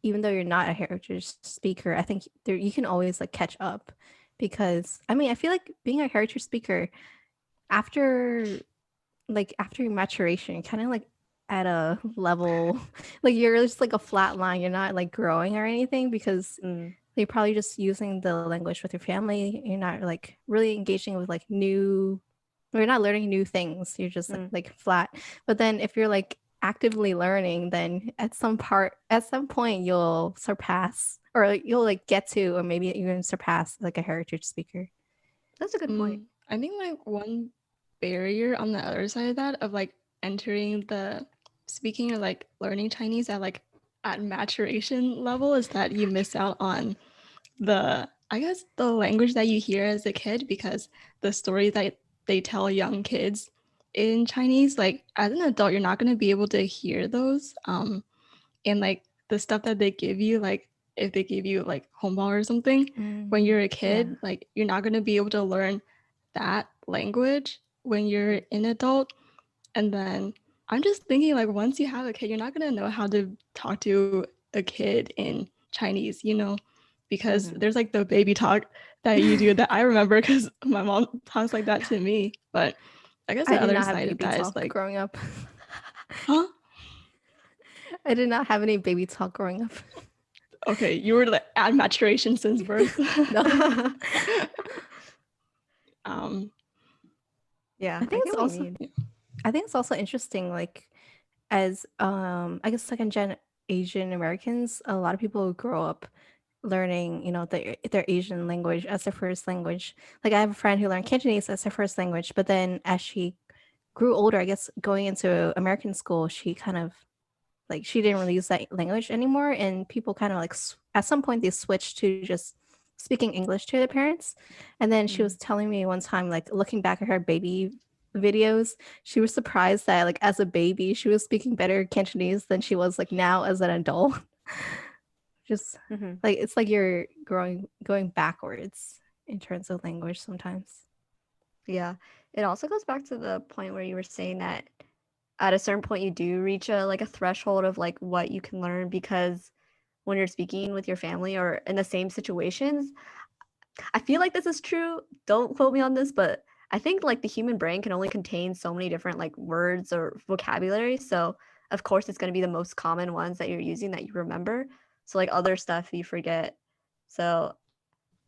even though you're not a heritage speaker, I think there you can always like catch up because I mean I feel like being a heritage speaker after after your maturation, you're kind of like at a level like you're just like a flat line. You're not like growing or anything because you're probably just using the language with your family. You're not like really engaging with like you're not learning new things. You're just like flat. But then if you're like actively learning, then at some point you'll surpass or you'll like get to or maybe even surpass like a heritage speaker. That's a good point. I think like one barrier on the other side of that of like entering the speaking or like learning Chinese at maturation level is that you miss out on I guess the language that you hear as a kid because the stories that they tell young kids in Chinese, like as an adult, you're not going to be able to hear those. And like the stuff that they give you, like if they give you like homeball or something when you're a kid, like you're not going to be able to learn that language when you're an adult. And then I'm just thinking like once you have a kid, you're not going to know how to talk to a kid in Chinese, because there's like the baby talk that you do that I remember because my mom talks like that to me. But I guess I the did other not have side of baby that is talk like, growing up. huh? I did not have any baby talk growing up. Okay, you were like at maturation since birth. No. Yeah, I think get what you mean. I think it's also interesting, like as I guess second gen Asian Americans, a lot of people grow up learning, their Asian language as their first language. Like I have a friend who learned Cantonese as her first language, but then as she grew older, I guess going into American school, she kind of like she didn't really use that language anymore, and people kind of like at some point they switched to just speaking English to their parents. And then she was telling me one time, like looking back at her baby videos, she was surprised that like as a baby she was speaking better Cantonese than she was like now as an adult. Just like it's like you're going backwards in terms of language sometimes. Yeah. It also goes back to the point where you were saying that at a certain point you do reach a threshold of like what you can learn, because when you're speaking with your family or in the same situations, I feel like this is true. Don't quote me on this, but I think like the human brain can only contain so many different like words or vocabulary. So of course it's going to be the most common ones that you're using that you remember. So like other stuff you forget. So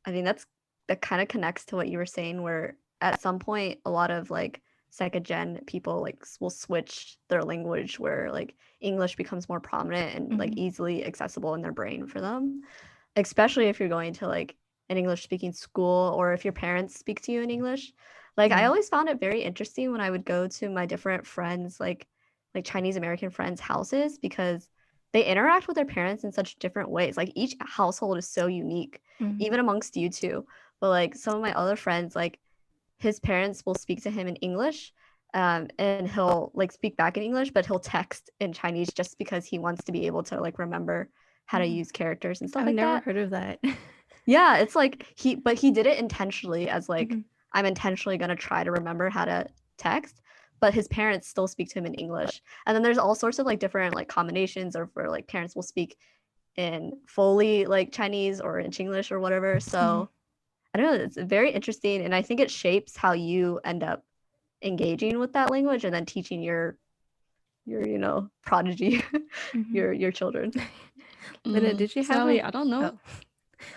I mean that kind of connects to what you were saying, where at some point a lot of like second gen people like will switch their language where like English becomes more prominent and like easily accessible in their brain for them, especially if you're going to like an English speaking school or if your parents speak to you in English. Like I always found it very interesting when I would go to my different friends, like Chinese American friends' houses, because they interact with their parents in such different ways. Like each household is so unique, even amongst you two. But like some of my other friends, like his parents will speak to him in English, and he'll like speak back in English, but he'll text in Chinese just because he wants to be able to like remember how to use characters and stuff I've like never that. heard of that. Yeah, it's like he did it intentionally as like I'm intentionally gonna try to remember how to text, but his parents still speak to him in English. And then there's all sorts of like different like combinations, or where like parents will speak in fully like Chinese or in Chinglish or whatever. So I don't know, it's very interesting, and I think it shapes how you end up engaging with that language and then teaching your prodigy, your children. Linda, did you have Sally, I don't know.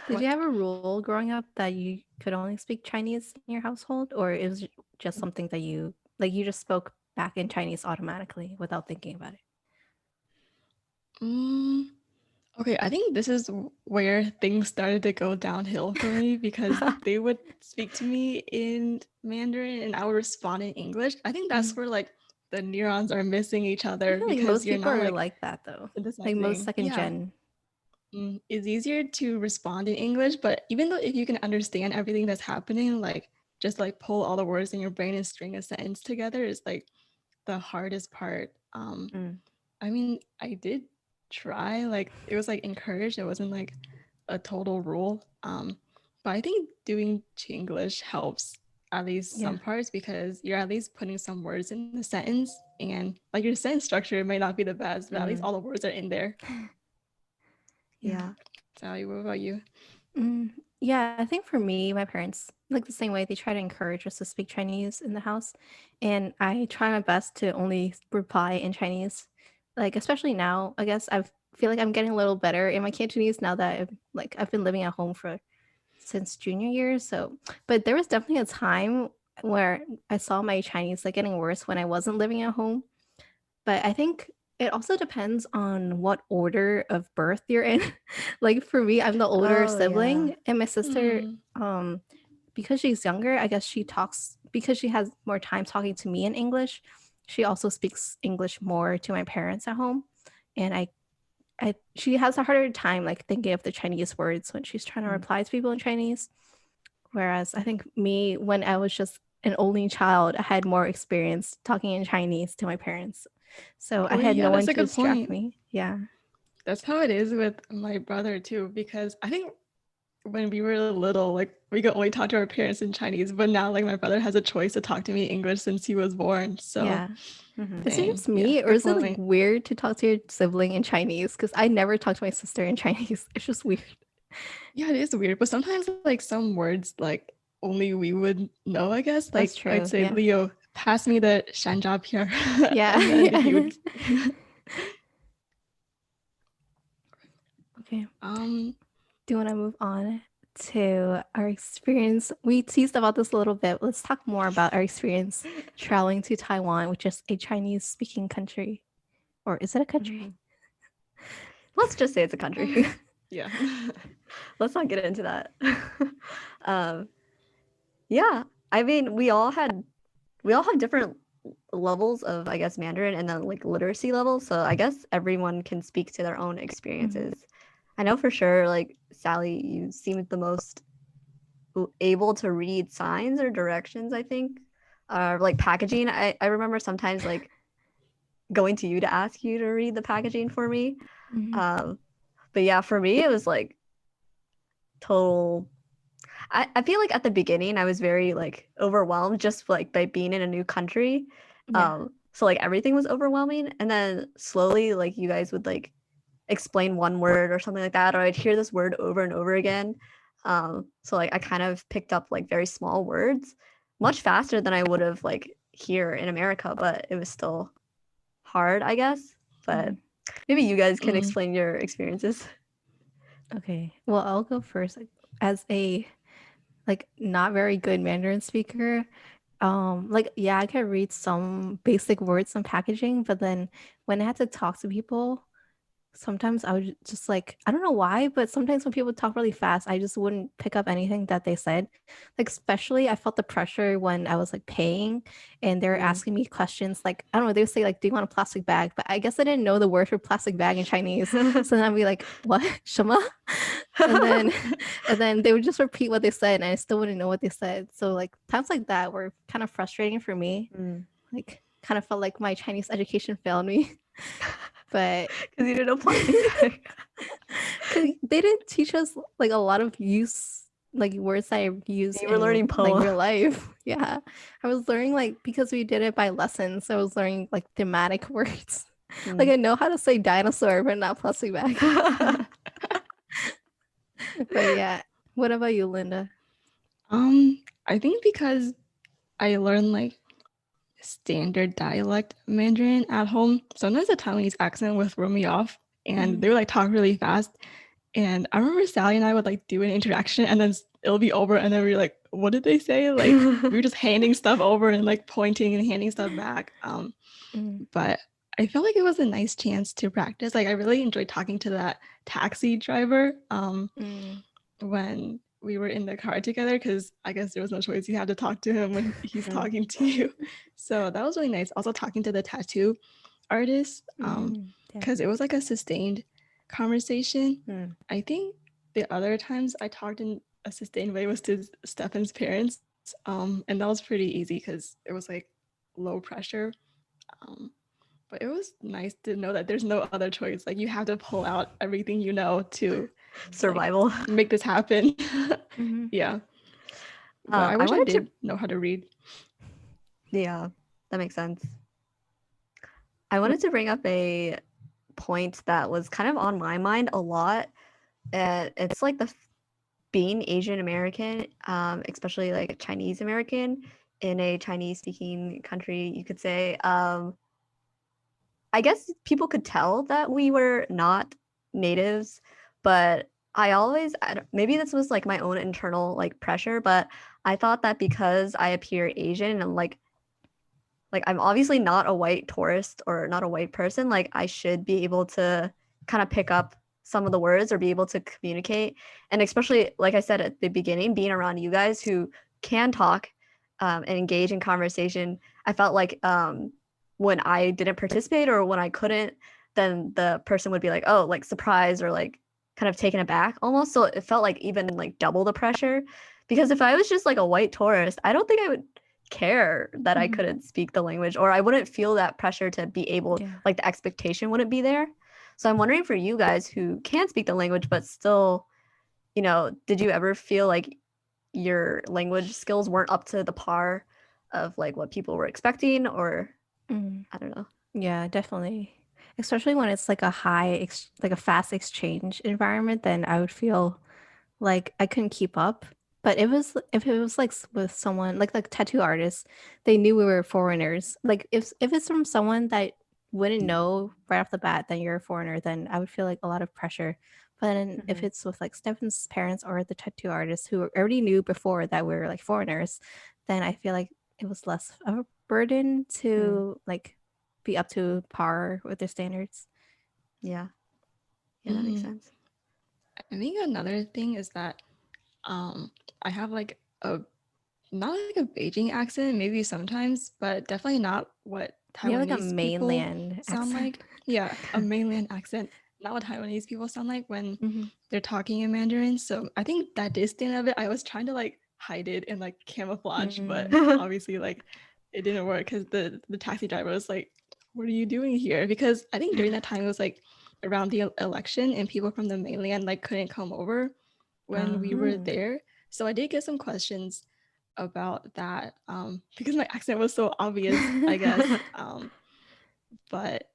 did you have a rule growing up that you could only speak Chinese in your household, or it was just something that you just spoke back in Chinese automatically without thinking about it? Okay, I think this is where things started to go downhill for me, because they would speak to me in Mandarin and I would respond in English. I think that's where like the neurons are missing each I other, feel like because most you're people not are like like that though. Like most synthesizing. second gen. It's easier to respond in English, but even though if you can understand everything that's happening, like just like pull all the words in your brain and string a sentence together is like the hardest part. I mean, I did try, like it was like encouraged. It wasn't like a total rule. But I think doing Chinglish helps at least some parts, because you're at least putting some words in the sentence, and like your sentence structure may not be the best, but at least all the words are in there. Yeah. Sally, what about you? Yeah, I think for me, my parents, like the same way, they try to encourage us to speak Chinese in the house. And I try my best to only reply in Chinese. Like, especially now, I guess I feel like I'm getting a little better in my Cantonese now that I've been living at home since junior year. So, but there was definitely a time where I saw my Chinese like getting worse when I wasn't living at home. But I think it also depends on what order of birth you're in. Like for me, I'm the older Oh, yeah. sibling, and my sister, because she's younger, I guess she talks because she has more time talking to me in English. She also speaks English more to my parents at home, and she has a harder time like thinking of the Chinese words when she's trying to reply to people in Chinese. Whereas I think me, when I was just an only child, I had more experience talking in Chinese to my parents. So I had no one that's a to good distract point. me. Yeah. That's how it is with my brother too, because I think when we were little, like we could only talk to our parents in Chinese, but now like my brother has a choice to talk to me in English since he was born. So Yeah. Is it dang, just me, or good is it like point. weird to talk to your sibling in Chinese? Because I never talk to my sister in Chinese. It's just weird. Yeah, it is weird, but sometimes like some words like only we would know, I guess. That's Like I'd true. say, Yeah. Leo, pass me the shanjia here. Yeah. And then he Yeah. would Okay. um Do you want to move on to our experience? We teased about this a little bit. Let's talk more about our experience traveling to Taiwan, which is a Chinese speaking country. Or is it a country? Let's just say it's a country. Yeah. Let's not get into that. um, yeah, I mean, we all have different levels of, I guess, Mandarin and then like literacy levels. So I guess everyone can speak to their own experiences. I know for sure, like Sally, you seemed the most able to read signs or directions, I think. Like packaging. I remember sometimes like going to you to ask you to read the packaging for me. Um, but yeah, for me it was like total. I feel like at the beginning I was very like overwhelmed just like by being in a new country. Yeah. So like everything was overwhelming, and then slowly like you guys would like explain one word or something like that, or I'd hear this word over and over again. So like I kind of picked up like very small words much faster than I would have like here in America, but it was still hard, I guess. But maybe you guys can explain your experiences. Okay. Well, I'll go first. As a like not very good Mandarin speaker, like yeah, I can read some basic words and packaging, but then when I had to talk to people, sometimes I would just like, I don't know why, but sometimes when people talk really fast, I just wouldn't pick up anything that they said. Like, especially I felt the pressure when I was like paying and they're asking me questions. Like, I don't know, they would say, like, do you want a plastic bag? But I guess I didn't know the word for plastic bag in Chinese. So then I'd be like, what? Shema? And then and then they would just repeat what they said and I still wouldn't know what they said. So like times like that were kind of frustrating for me. Like kind of felt like my Chinese education failed me. But because you didn't know plastic bag. because they didn't teach us like a lot of like words that I use You were in learning like poem. real life. Yeah, I was learning like because we did it by lessons, so I was learning like thematic words. Like I know how to say dinosaur, but not plastic bag. But yeah, what about you, Linda? I think because I learned like standard dialect Mandarin at home, sometimes the Taiwanese accent would throw me off and they would like talk really fast. And I remember Sally and I would like do an interaction and then it'll be over and then we were like, what did they say? Like we were just handing stuff over and like pointing and handing stuff back. But I felt like it was a nice chance to practice. Like I really enjoyed talking to that taxi driver when we were in the car together because I guess there was no choice. You had to talk to him when he's talking to you. So that was really nice. Also talking to the tattoo artist because it was like a sustained conversation. I think the other times I talked in a sustained way was to Stefan's parents, and that was pretty easy because it was like low pressure. But it was nice to know that there's no other choice. Like you have to pull out everything you know to survival, like, make this happen. Yeah. But I wish I did know how to read. Yeah, that makes sense. I wanted to bring up a point that was kind of on my mind a lot. It's like being Asian American, especially like Chinese American in a Chinese speaking country, you could say. I guess people could tell that we were not natives, but maybe this was like my own internal like pressure, but I thought that because I appear Asian and like I'm obviously not a white tourist or not a white person, like I should be able to kind of pick up some of the words or be able to communicate. And especially, like I said at the beginning, being around you guys who can talk and engage in conversation, I felt like when I didn't participate or when I couldn't, then the person would be like, oh, like surprised or like kind of taken aback almost. So it felt like even like double the pressure. Because if I was just like a white tourist, I don't think I would care that I couldn't speak the language, or I wouldn't feel that pressure to be able, like the expectation wouldn't be there. So I'm wondering for you guys who can speak the language but still, did you ever feel like your language skills weren't up to the par of like what people were expecting, or I don't know. Yeah, definitely. Especially when it's like a like a fast exchange environment, then I would feel like I couldn't keep up. But if it was like with someone like tattoo artists, they knew we were foreigners. Like if it's from someone that wouldn't know right off the bat that you're a foreigner, then I would feel like a lot of pressure. But then if it's with like Stefan's parents or the tattoo artist who already knew before that we were like foreigners, then I feel like it was less of a burden to like be up to par with their standards. Yeah. Yeah, that makes Mhm. sense. I think another thing is that I have like a not like a Beijing accent, maybe sometimes, but definitely not what You have like a Taiwanese people mainland sound accent. like. Yeah, a mainland accent, not what Taiwanese people sound like when Mhm. they're talking in Mandarin. So I think that did stand out a bit. I was trying to like hide it and like camouflage, but obviously like it didn't work because the taxi driver was like, "What are you doing here?" Because I think during that time it was like around the election and people from the mainland like couldn't come over when we were Mm. there. So I did get some questions about that because my accent was so obvious, I guess. But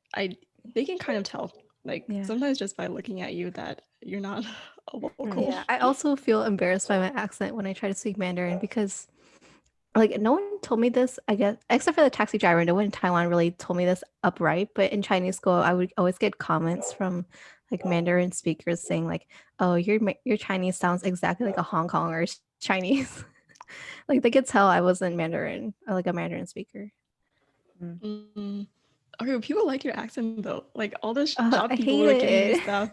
they can kind of tell, like Yeah. sometimes just by looking at you that you're not a local. Yeah. I also feel embarrassed by my accent when I try to speak Mandarin because like no one told me this, I guess, except for the taxi driver. No one in Taiwan really told me this upright. But in Chinese school, I would always get comments from like Mandarin speakers saying like, "Oh, your Chinese sounds exactly like a Hong Konger's Chinese." Like they could tell I wasn't Mandarin, like a Mandarin speaker. Mm. Okay, well, people like your accent though. Like all the shop I people hate were giving you it. stuff.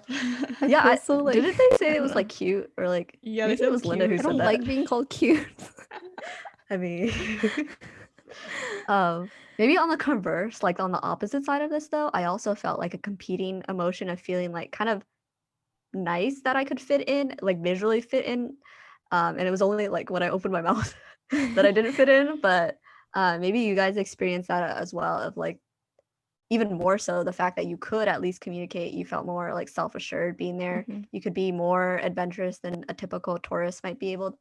I Yeah, feel so like didn't they say I it don't was know. like cute or like Yeah, they maybe said it it was was Linda who cute. I said don't that. like being called cute. I mean, maybe on the converse, like on the opposite side of this though, I also felt like a competing emotion of feeling like kind of nice that I could fit in, like visually fit in. And it was only like when I opened my mouth that I didn't fit in. But maybe you guys experienced that as well, of like even more so the fact that you could at least communicate. You felt more like self-assured being there. Mhm. You could be more adventurous than a typical tourist might be able.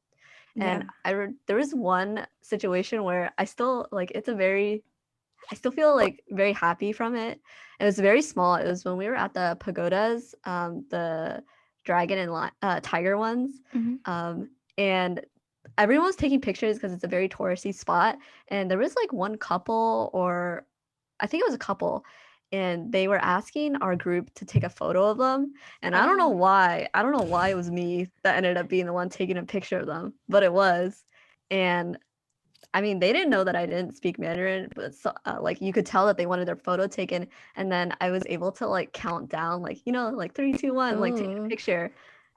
And Yeah. there was one situation where I still like I still feel like very happy from it. It was very small. It was when we were at the pagodas, the dragon and tiger ones, Mhm. and everyone was taking pictures because it's a very touristy spot. And there was like one couple, or I think it was a couple, and they were asking our group to take a photo of them. And I don't know Oh. why. I don't know why it was me that ended up being the one taking a picture of them, but it was. And I mean, they didn't know that I didn't speak Mandarin, but so, like you could tell that they wanted their photo taken, and then I was able to like count down, like like 3, 2, 1, like take a Oh. picture,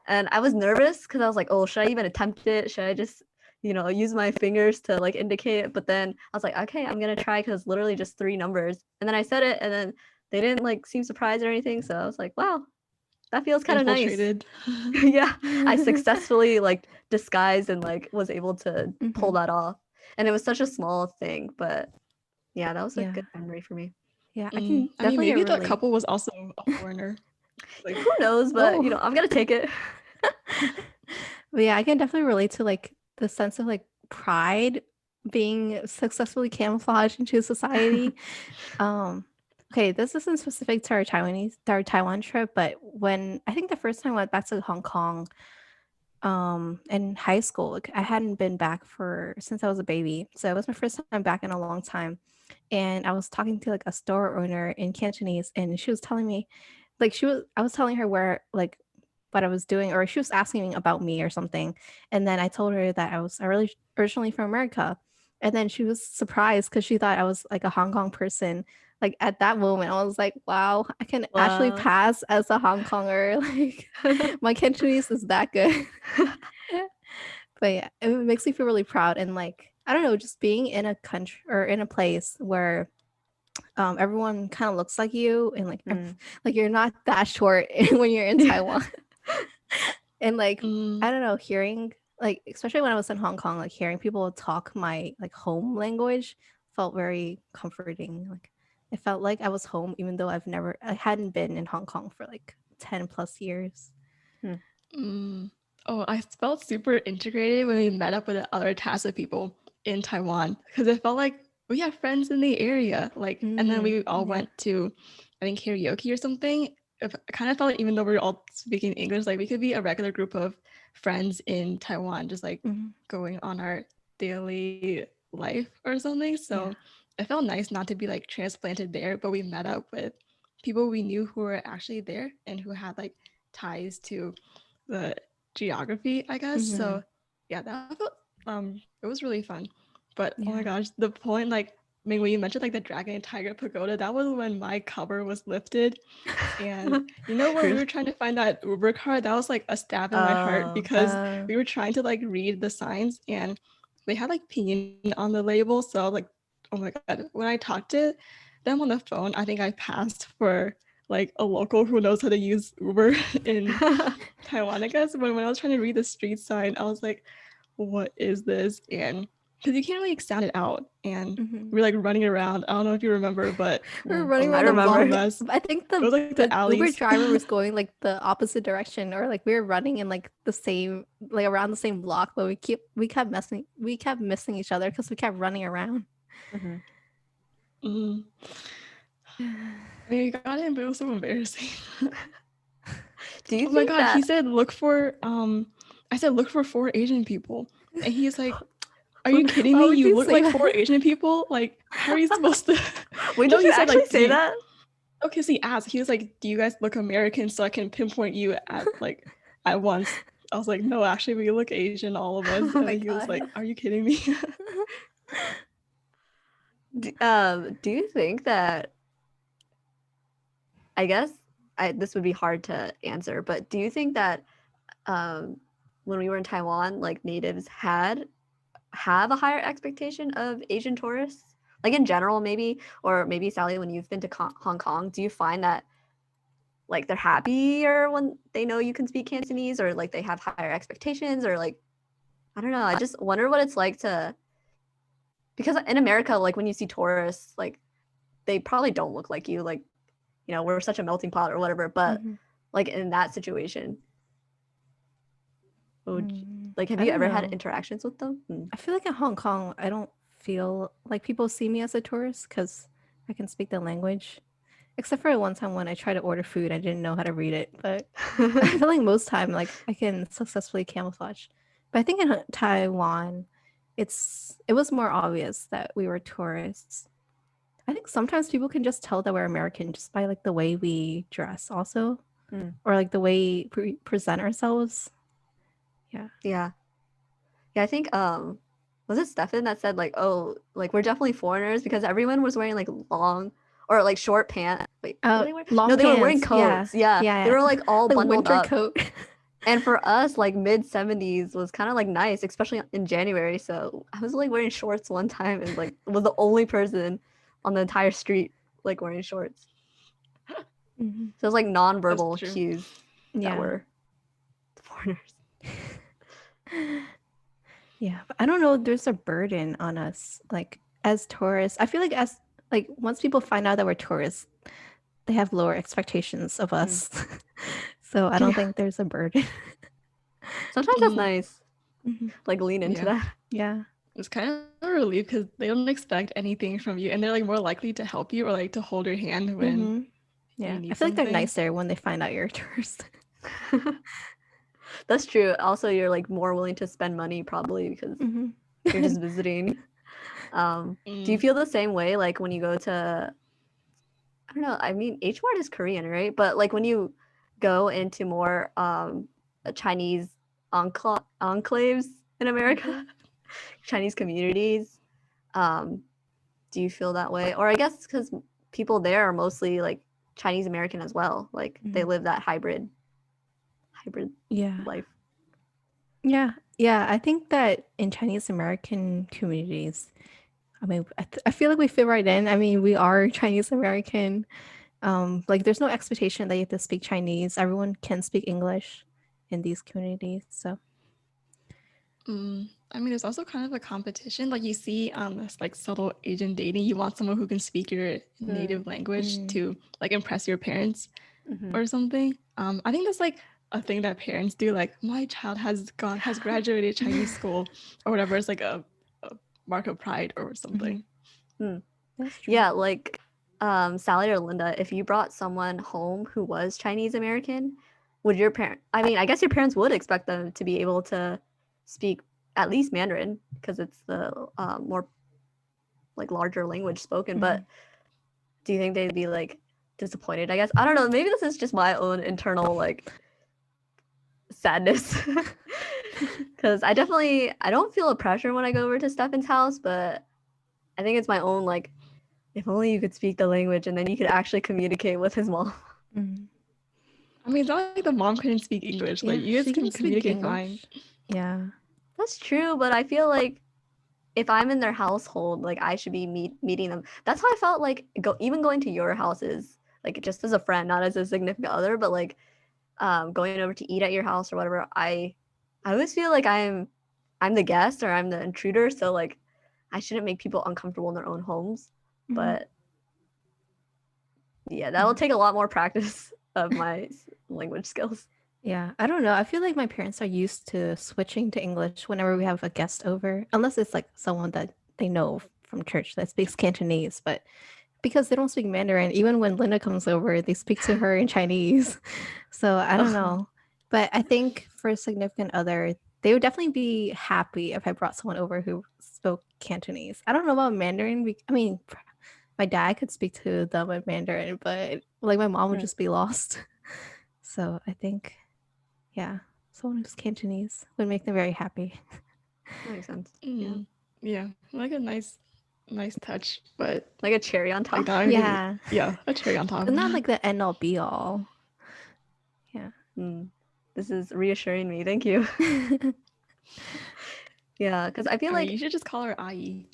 and I was nervous because I was like, oh, should I even attempt it? Should I just use my fingers to like indicate it? But then I was like, okay, I'm gonna try because it's literally just 3 numbers, and then I said it, and then they didn't like seem surprised or anything, so I was like, wow, that feels kind of nice. Infiltrated. Yeah, I successfully like disguised and like was able to pull Mhm. that off. And it was such a small thing, but yeah, that was a Yeah. good memory for me. Yeah. I can I mean, definitely maybe the relate. couple was also a foreigner. Like, Who knows, but Oh. I'm gonna take it. But yeah, I can definitely relate to like the sense of like pride being successfully camouflaged into society. Um, okay, this isn't specific to our Taiwan trip, but when I think the first time I went back to Hong Kong, in high school, like I hadn't been back for since I was a baby, so it was my first time back in a long time. And I was talking to like a store owner in Cantonese, and she was telling me, like I was telling her where like what I was doing, or she was asking me about me or something, and then I told her that I was originally from America, and then she was surprised because she thought I was like a Hong Kong person. Like at that moment, I was like, "Wow, I can actually Wow. pass as a Hong Konger." Like my Cantonese is that good. But yeah, it makes me feel really proud and like I don't know, just being in a country or in a place where everyone kind of looks like you and like Mm. like you're not that short when you're in Taiwan. And like mm, I don't know, hearing like especially when I was in Hong Kong, like hearing people talk my like home language felt very comforting. Like it felt like I was home even though I hadn't been in Hong Kong for like 10 plus years. Hmm. mm. Oh, I felt super integrated when we met up with the other cast of people in Taiwan because it felt like we had friends in the area. Like, and then we all Yeah. went to, I think, karaoke or something. I kind of felt like even though we were all speaking English, like we could be a regular group of friends in Taiwan, just like Mhm. going on our daily life or something. Yeah. So it felt nice not to be like transplanted there, but we met up with people we knew who were actually there and who had like ties to the geography, I guess. Mhm. So yeah, that felt it was really fun. But oh my Yeah. gosh, the point like mean, when you mentioned like the dragon and tiger pagoda, that was when my cover was lifted. And you know, when we were trying to find that Uber car, that was like a stab in my heart because we were trying to like read the signs and they had like pinyin on the label. So I was like, oh my God, when I talked to them on the phone, I think I passed for like a local who knows how to use Uber in Taiwan, I guess. When I was trying to read the street sign, I was like, what is this? And because you can't really sound it out. And we're like running around. I don't know if you remember, but we're running I around the remember. block. I think it was like the Uber alleys. driver was going like the opposite direction, or like we were running in like the same, like around the same block, but we kept missing each other because we kept running around. I mean, we got in, but it was so embarrassing. Do you oh my think God, that... he said look for I said look for 4 Asian people. And he's like, are you kidding me? You look like 4 Asian people? Like, how are you supposed to Wait, did you actually say that? Okay, so he asked. He was like, do you guys look American so I can pinpoint you at once? I was like, no, actually we look Asian, all of us. And he was like, are you kidding me? Do you think that, I guess this would be hard to answer, but do you think that when we were in Taiwan, like natives have a higher expectation of Asian tourists? Like in general, maybe, or maybe Sally, when you've been to Hong Kong, do you find that like they're happier when they know you can speak Cantonese, or like they have higher expectations, or like, I don't know. I just wonder what it's like to, because in America, like when you see tourists, like they probably don't look like you, like, you know, we're such a melting pot or whatever, but like in that situation, like, have you ever had interactions with them? I feel like in Hong Kong, I don't feel like people see me as a tourist because I can speak the language. Except for one time when I tried to order food, I didn't know how to read it. But I feel like most time, like I can successfully camouflage. But I think in Taiwan, it was more obvious that we were tourists. I think sometimes people can just tell that we're American just by like the way we dress, also, or like the way we present ourselves. Yeah. I think was it Stefan that said like, oh, like we're definitely foreigners because everyone was wearing like long or like short pants. Wait, what were they wearing? Long no, they pants. were wearing coats. Yeah. They were like all like bundled winter up. coat. And for us, like mid-70s was kind of like nice, especially in January. So I was like wearing shorts one time and like was the only person on the entire street like wearing shorts. So it was like non-verbal cues that were foreigners. Yeah, but I don't know. There's a burden on us, like as tourists. I feel like as like once people find out that we're tourists, they have lower expectations of us. So I don't think there's a burden. Sometimes that's nice. Like lean into that. Yeah. It's kind of a relief because they don't expect anything from you, and they're like more likely to help you or like to hold your hand when yeah. you need I feel like they're something. nicer when they find out you're a tourist. That's true. Also, you're like more willing to spend money probably because you're just visiting. Do you feel the same way like when you go to, I don't know, I mean H Mart is Korean, right? But like when you go into more Chinese enclaves in America, Chinese communities, do you feel that way? Or I guess because people there are mostly like Chinese American as well, like they live that hybrid life. Yeah, I think that in Chinese American communities, I mean, I feel like we fit right in. I mean, we are Chinese American. Like there's no expectation that you have to speak Chinese. Everyone can speak English in these communities. So I mean, there's also kind of a competition. Like you see this like subtle Asian dating. You want someone who can speak your native language to like impress your parents or something. I think that's like a thing that parents do. Like my child has graduated Chinese school or whatever. It's like a mark of pride or something. That's true. Yeah, like Sally or Linda, if you brought someone home who was Chinese American, would your I mean, I guess your parents would expect them to be able to speak at least Mandarin because it's the more like larger language spoken, but do you think they'd be like disappointed? I guess I don't know, maybe this is just my own internal like sadness because I don't feel a pressure when I go over to Stefan's house, but I think it's my own like, if only you could speak the language and then you could actually communicate with his mom. Mhm. I mean, it's not like the mom couldn't speak English. Like, Yeah, you guys she can can speak communicate fine. English. Yeah. That's true, but I feel like if I'm in their household, like I should be meeting them. That's how I felt like even going to your houses, like just as a friend, not as a significant other, but like going over to eat at your house or whatever. I always feel like I'm the guest or I'm the intruder, so like I shouldn't make people uncomfortable in their own homes. Mhm. But yeah, that'll take a lot more practice of my language skills. Yeah, I don't know. I feel like my parents are used to switching to English whenever we have a guest over, unless it's like someone that they know from church that speaks Cantonese. But because they don't speak Mandarin, even when Linda comes over, they speak to her in Chinese. So I don't know. But I think for a significant other, they would definitely be happy if I brought someone over who spoke Cantonese. I don't know about Mandarin. I mean, my dad could speak to them in Mandarin, but like my mom would just be lost. So I think, yeah, someone who's Cantonese would make them very happy. That makes sense. Yeah, like a nice touch, but Like a cherry on top. like not really, Yeah. yeah, a cherry on top. But not like the end all be all. Yeah. This is reassuring me. Thank you. Yeah, because I feel I like mean, you should just call her Ai.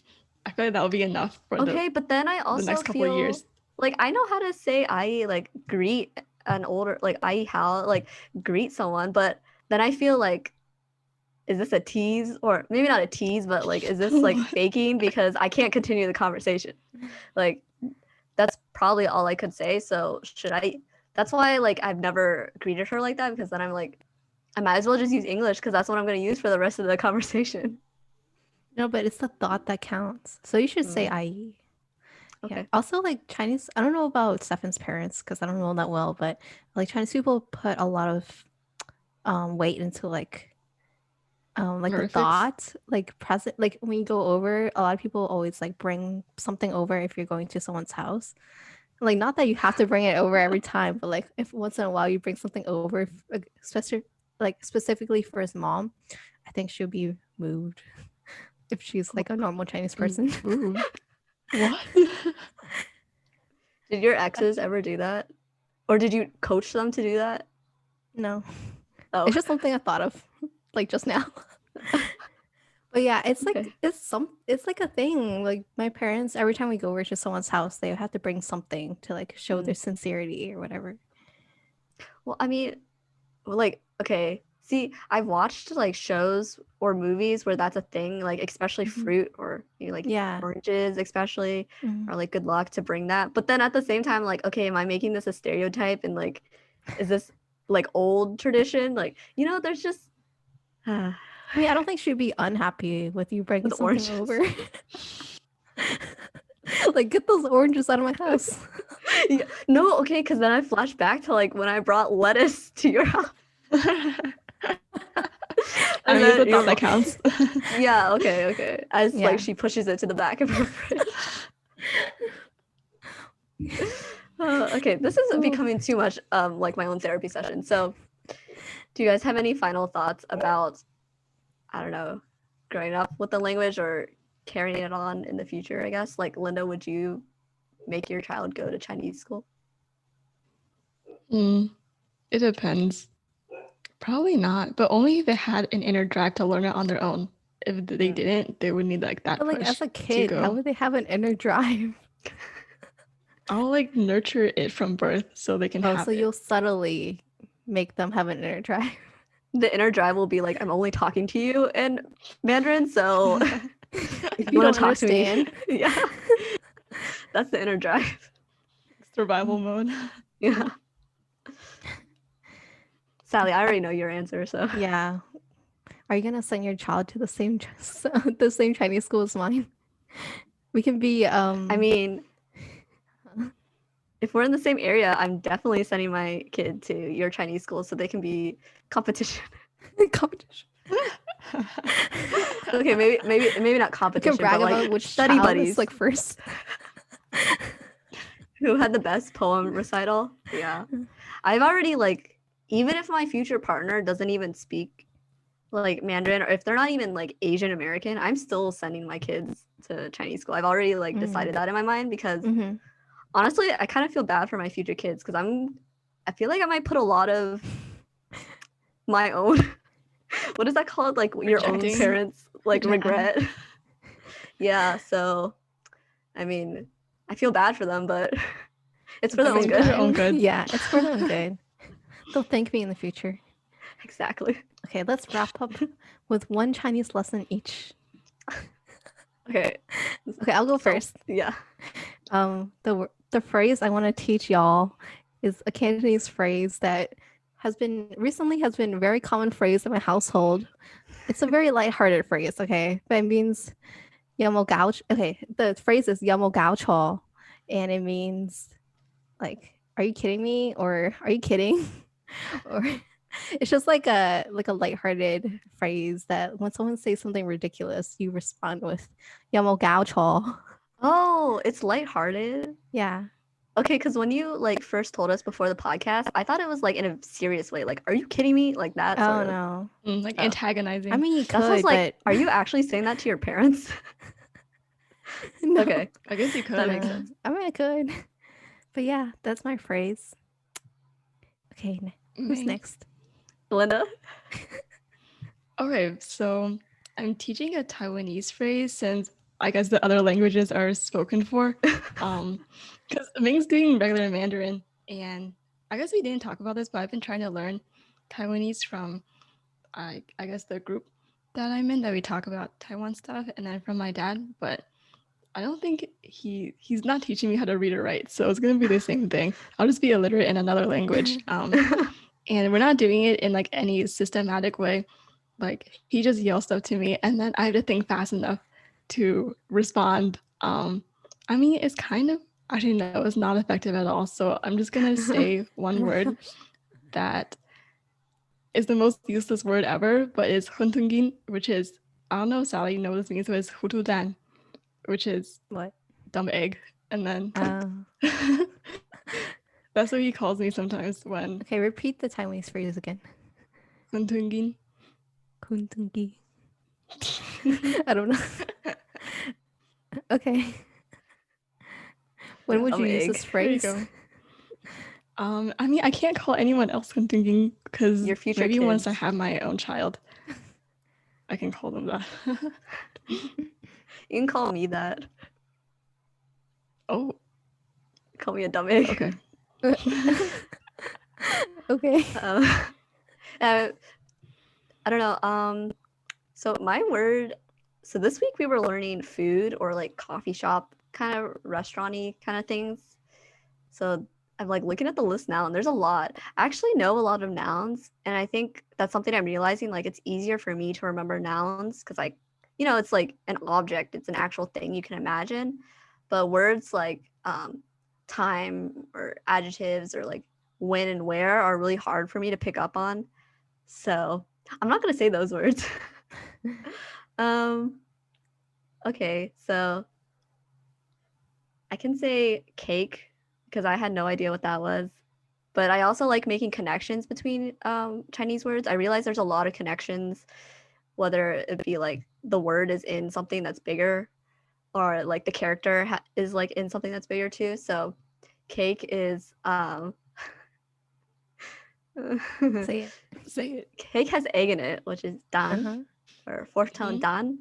I feel like that would be enough for okay, but then I also next couple of feel years. like I know how to say I like greet an older like I how like greet someone, but then I feel like is this a tease or maybe not a tease, but like is this like What? faking because I can't continue the conversation. Like that's probably all I could say. So should I? That's why like I've never greeted her like that because then I'm like I might as well just use English because that's what I'm going to use for the rest of the conversation. No, but it's the thought that counts. So you should say Mm. IE. Yeah. Okay. Also, like Chinese, I don't know about Stefan's parents because I don't know that well, but like Chinese people put a lot of weight into like the Perfect. thought, like present, like when you go over, a lot of people always like bring something over if you're going to someone's house. Like not that you have to bring it over every time, but like if once in a while you bring something over, especially like specifically for his mom, I think she'll be moved if she's like a normal Chinese person. Ooh. What? Did your exes ever do that? Or did you coach them to do that? No, Oh. it's just something I thought of like just now. But yeah, it's like Okay. it's like a thing. Like my parents, every time we go over to someone's house, they have to bring something to like show their sincerity or whatever. Well, I mean, like, okay. See, I've watched like shows or movies where that's a thing, like especially fruit or like Yeah. oranges, especially, Mhm. or like good luck to bring that. But then at the same time, like, okay, am I making this a stereotype and like, is this like old tradition? Like, there's just I mean, I don't think she'd be unhappy with you bringing With something oranges. over. Like, get those oranges out of my house. Yeah. No, okay, because then I flash back to like when I brought lettuce to your house. I mean, then it's a your thought that mom- counts. Yeah, okay. As Yeah. like she pushes it to the back of her fridge. Okay, this is becoming too much like my own therapy session. So, do you guys have any final thoughts about, I don't know, growing up with the language or carrying it on in the future, I guess? Like, Linda, would you make your child go to Chinese school? It depends. Probably not, but only if they had an inner drive to learn it on their own. If they didn't, they would need like that But like push as a to kid, how go. would they have an inner drive? I'll like nurture it from birth so they can Oh, have so it. you'll subtly make them have an inner drive. The inner drive will be like, I'm only talking to you in Mandarin, so if you You want don't to talk to me, understand. yeah, that's the inner drive. Survival mode. Yeah. Sally, I already know your answer, so Yeah. Are you gonna send your child to the same the same Chinese school as mine? We can be I mean, if we're in the same area, I'm definitely sending my kid to your Chinese school so they can be competition. competition. Okay, maybe not We competition, can brag but like about which study child buddies. is like first. Who had the best poem recital? Yeah. I've already like, even if my future partner doesn't even speak like Mandarin, or if they're not even like Asian American, I'm still sending my kids to Chinese school. I've already like decided that in my mind because honestly, I kind of feel bad for my future kids because I feel like I might put a lot of my own what is that called? Like your own Rejecting. parents like Yeah. regret. Yeah, so I mean, I feel bad for them, but it's for their own It's for good. their own good. Yeah, it's for their own good. They'll thank me in the future. Exactly. Okay, let's wrap up with one Chinese lesson each. Okay. Okay, I'll go first. Yeah. The phrase I want to teach y'all is a Cantonese phrase that has been very common phrase in my household. It's a very lighthearted phrase, okay? But it means "yamo gao." Okay, the phrase is "yamo gao cho," and it means like, "Are you kidding me?" or "Are you kidding?" or it's just like a lighthearted phrase that when someone says something ridiculous, you respond with "yamo gao cho." Oh, it's lighthearted. Yeah. Okay, because when you like first told us before the podcast, I thought it was like in a serious way. Like, are you kidding me? Like that sort Oh of. no. Like Oh. antagonizing. I mean, you That's what's could, like. but Are you actually saying that to your parents? no. Okay, I guess you could. that makes sense. I mean, I could. But yeah, that's my phrase. Okay, who's Ming. next? Linda. Okay, so I'm teaching a Taiwanese phrase since I guess the other languages are spoken for. Because Ming's doing regular Mandarin, and I guess we didn't talk about this, but I've been trying to learn Taiwanese from I guess the group that I'm in that we talk about Taiwan stuff, and then from my dad. But I don't think he's not teaching me how to read or write, so it's gonna be the same thing. I'll just be illiterate in another language. And we're not doing it in like any systematic way. Like he just yells stuff to me and then I have to think fast enough to respond. I mean, it's kind of actually no, it's not effective at all. So I'm just gonna say one word that is the most useless word ever, but it's huntungin, which is I don't know, Sally, you know what this means, but it's hutudan, which is What? dumb egg. And then that's what he calls me sometimes when Okay, repeat the Taiwanese phrase again. huntungin. Kuntungi. I don't know. Okay. When would you use this There you phrase? go. I mean, I can't call anyone else thinking because Your future maybe once I kids. have my own child, I can call them that. You can call me that. Oh, Call me a dumb egg. okay. Okay. I don't know. So my word. So this week we were learning food or like coffee shop kind of restaurant-y kind of things. So I'm like looking at the list now, and there's a lot. I actually know a lot of nouns, and I think that's something I'm realizing. Like it's easier for me to remember nouns because like, it's like an object. It's an actual thing you can imagine. But words like time or adjectives or like when and where are really hard for me to pick up on. So I'm not gonna say those words. Okay, so I can say cake because I had no idea what that was. But I also like making connections between Chinese words. I realize there's a lot of connections, whether it be like the word is in something that's bigger or like the character is like in something that's bigger too. So cake is Say it. Say it. cake has egg in it, which is dan Uh-huh. or fourth tone dan.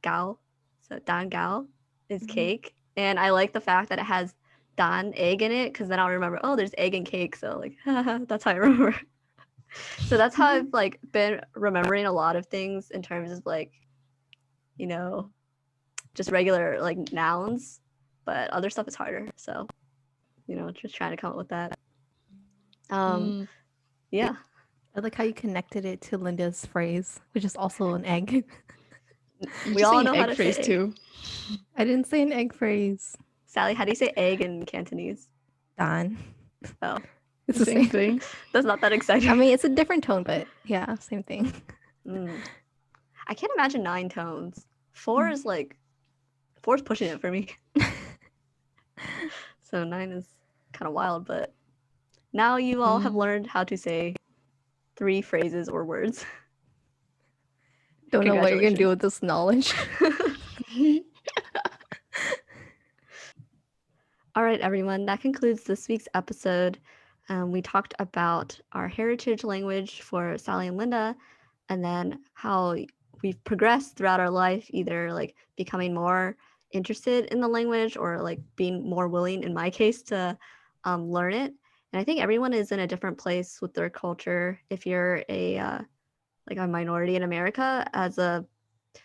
Gao, so dan gao is cake, and I like the fact that it has dan egg in it because then I'll remember, oh, there's egg in cake, so like that's how I remember. So that's how I've like been remembering a lot of things in terms of like, just regular like nouns, but other stuff is harder. So, just trying to come up with that. Yeah. I like how you connected it to Linda's phrase, which is also an egg. We all know how egg to phrase say egg. too. I didn't say an egg phrase. Sally, how do you say egg in Cantonese? Dan. Oh, It's The same thing. that's not that exciting. I mean, it's a different tone, but yeah, same thing. I can't imagine 9 tones. 4 is pushing it for me. So 9 is kind of wild, but now you all have learned how to say 3 phrases or words. Don't know what you're gonna do Congratulations. with this knowledge. All right, everyone, that concludes this week's episode. We talked about our heritage language for Sally and Linda, and then how we've progressed throughout our life, either like becoming more interested in the language or like being more willing, in my case, to learn it. And I think everyone is in a different place with their culture. If you're like a minority in America, as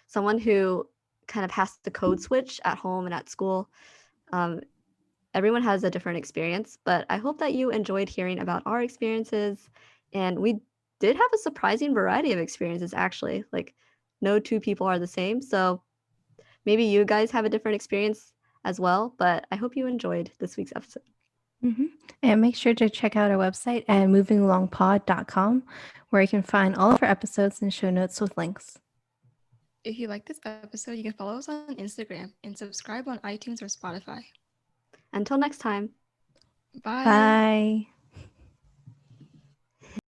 someone who kind of has to code switch at home and at school, everyone has a different experience, but I hope that you enjoyed hearing about our experiences. And we did have a surprising variety of experiences, actually. Like, no two people are the same. So maybe you guys have a different experience as well, but I hope you enjoyed this week's episode. And make sure to check out our website at movingalongpod.com, where you can find all of our episodes and show notes with links. If you like this episode, you can follow us on Instagram and subscribe on iTunes or Spotify. Until next time. Bye. Bye.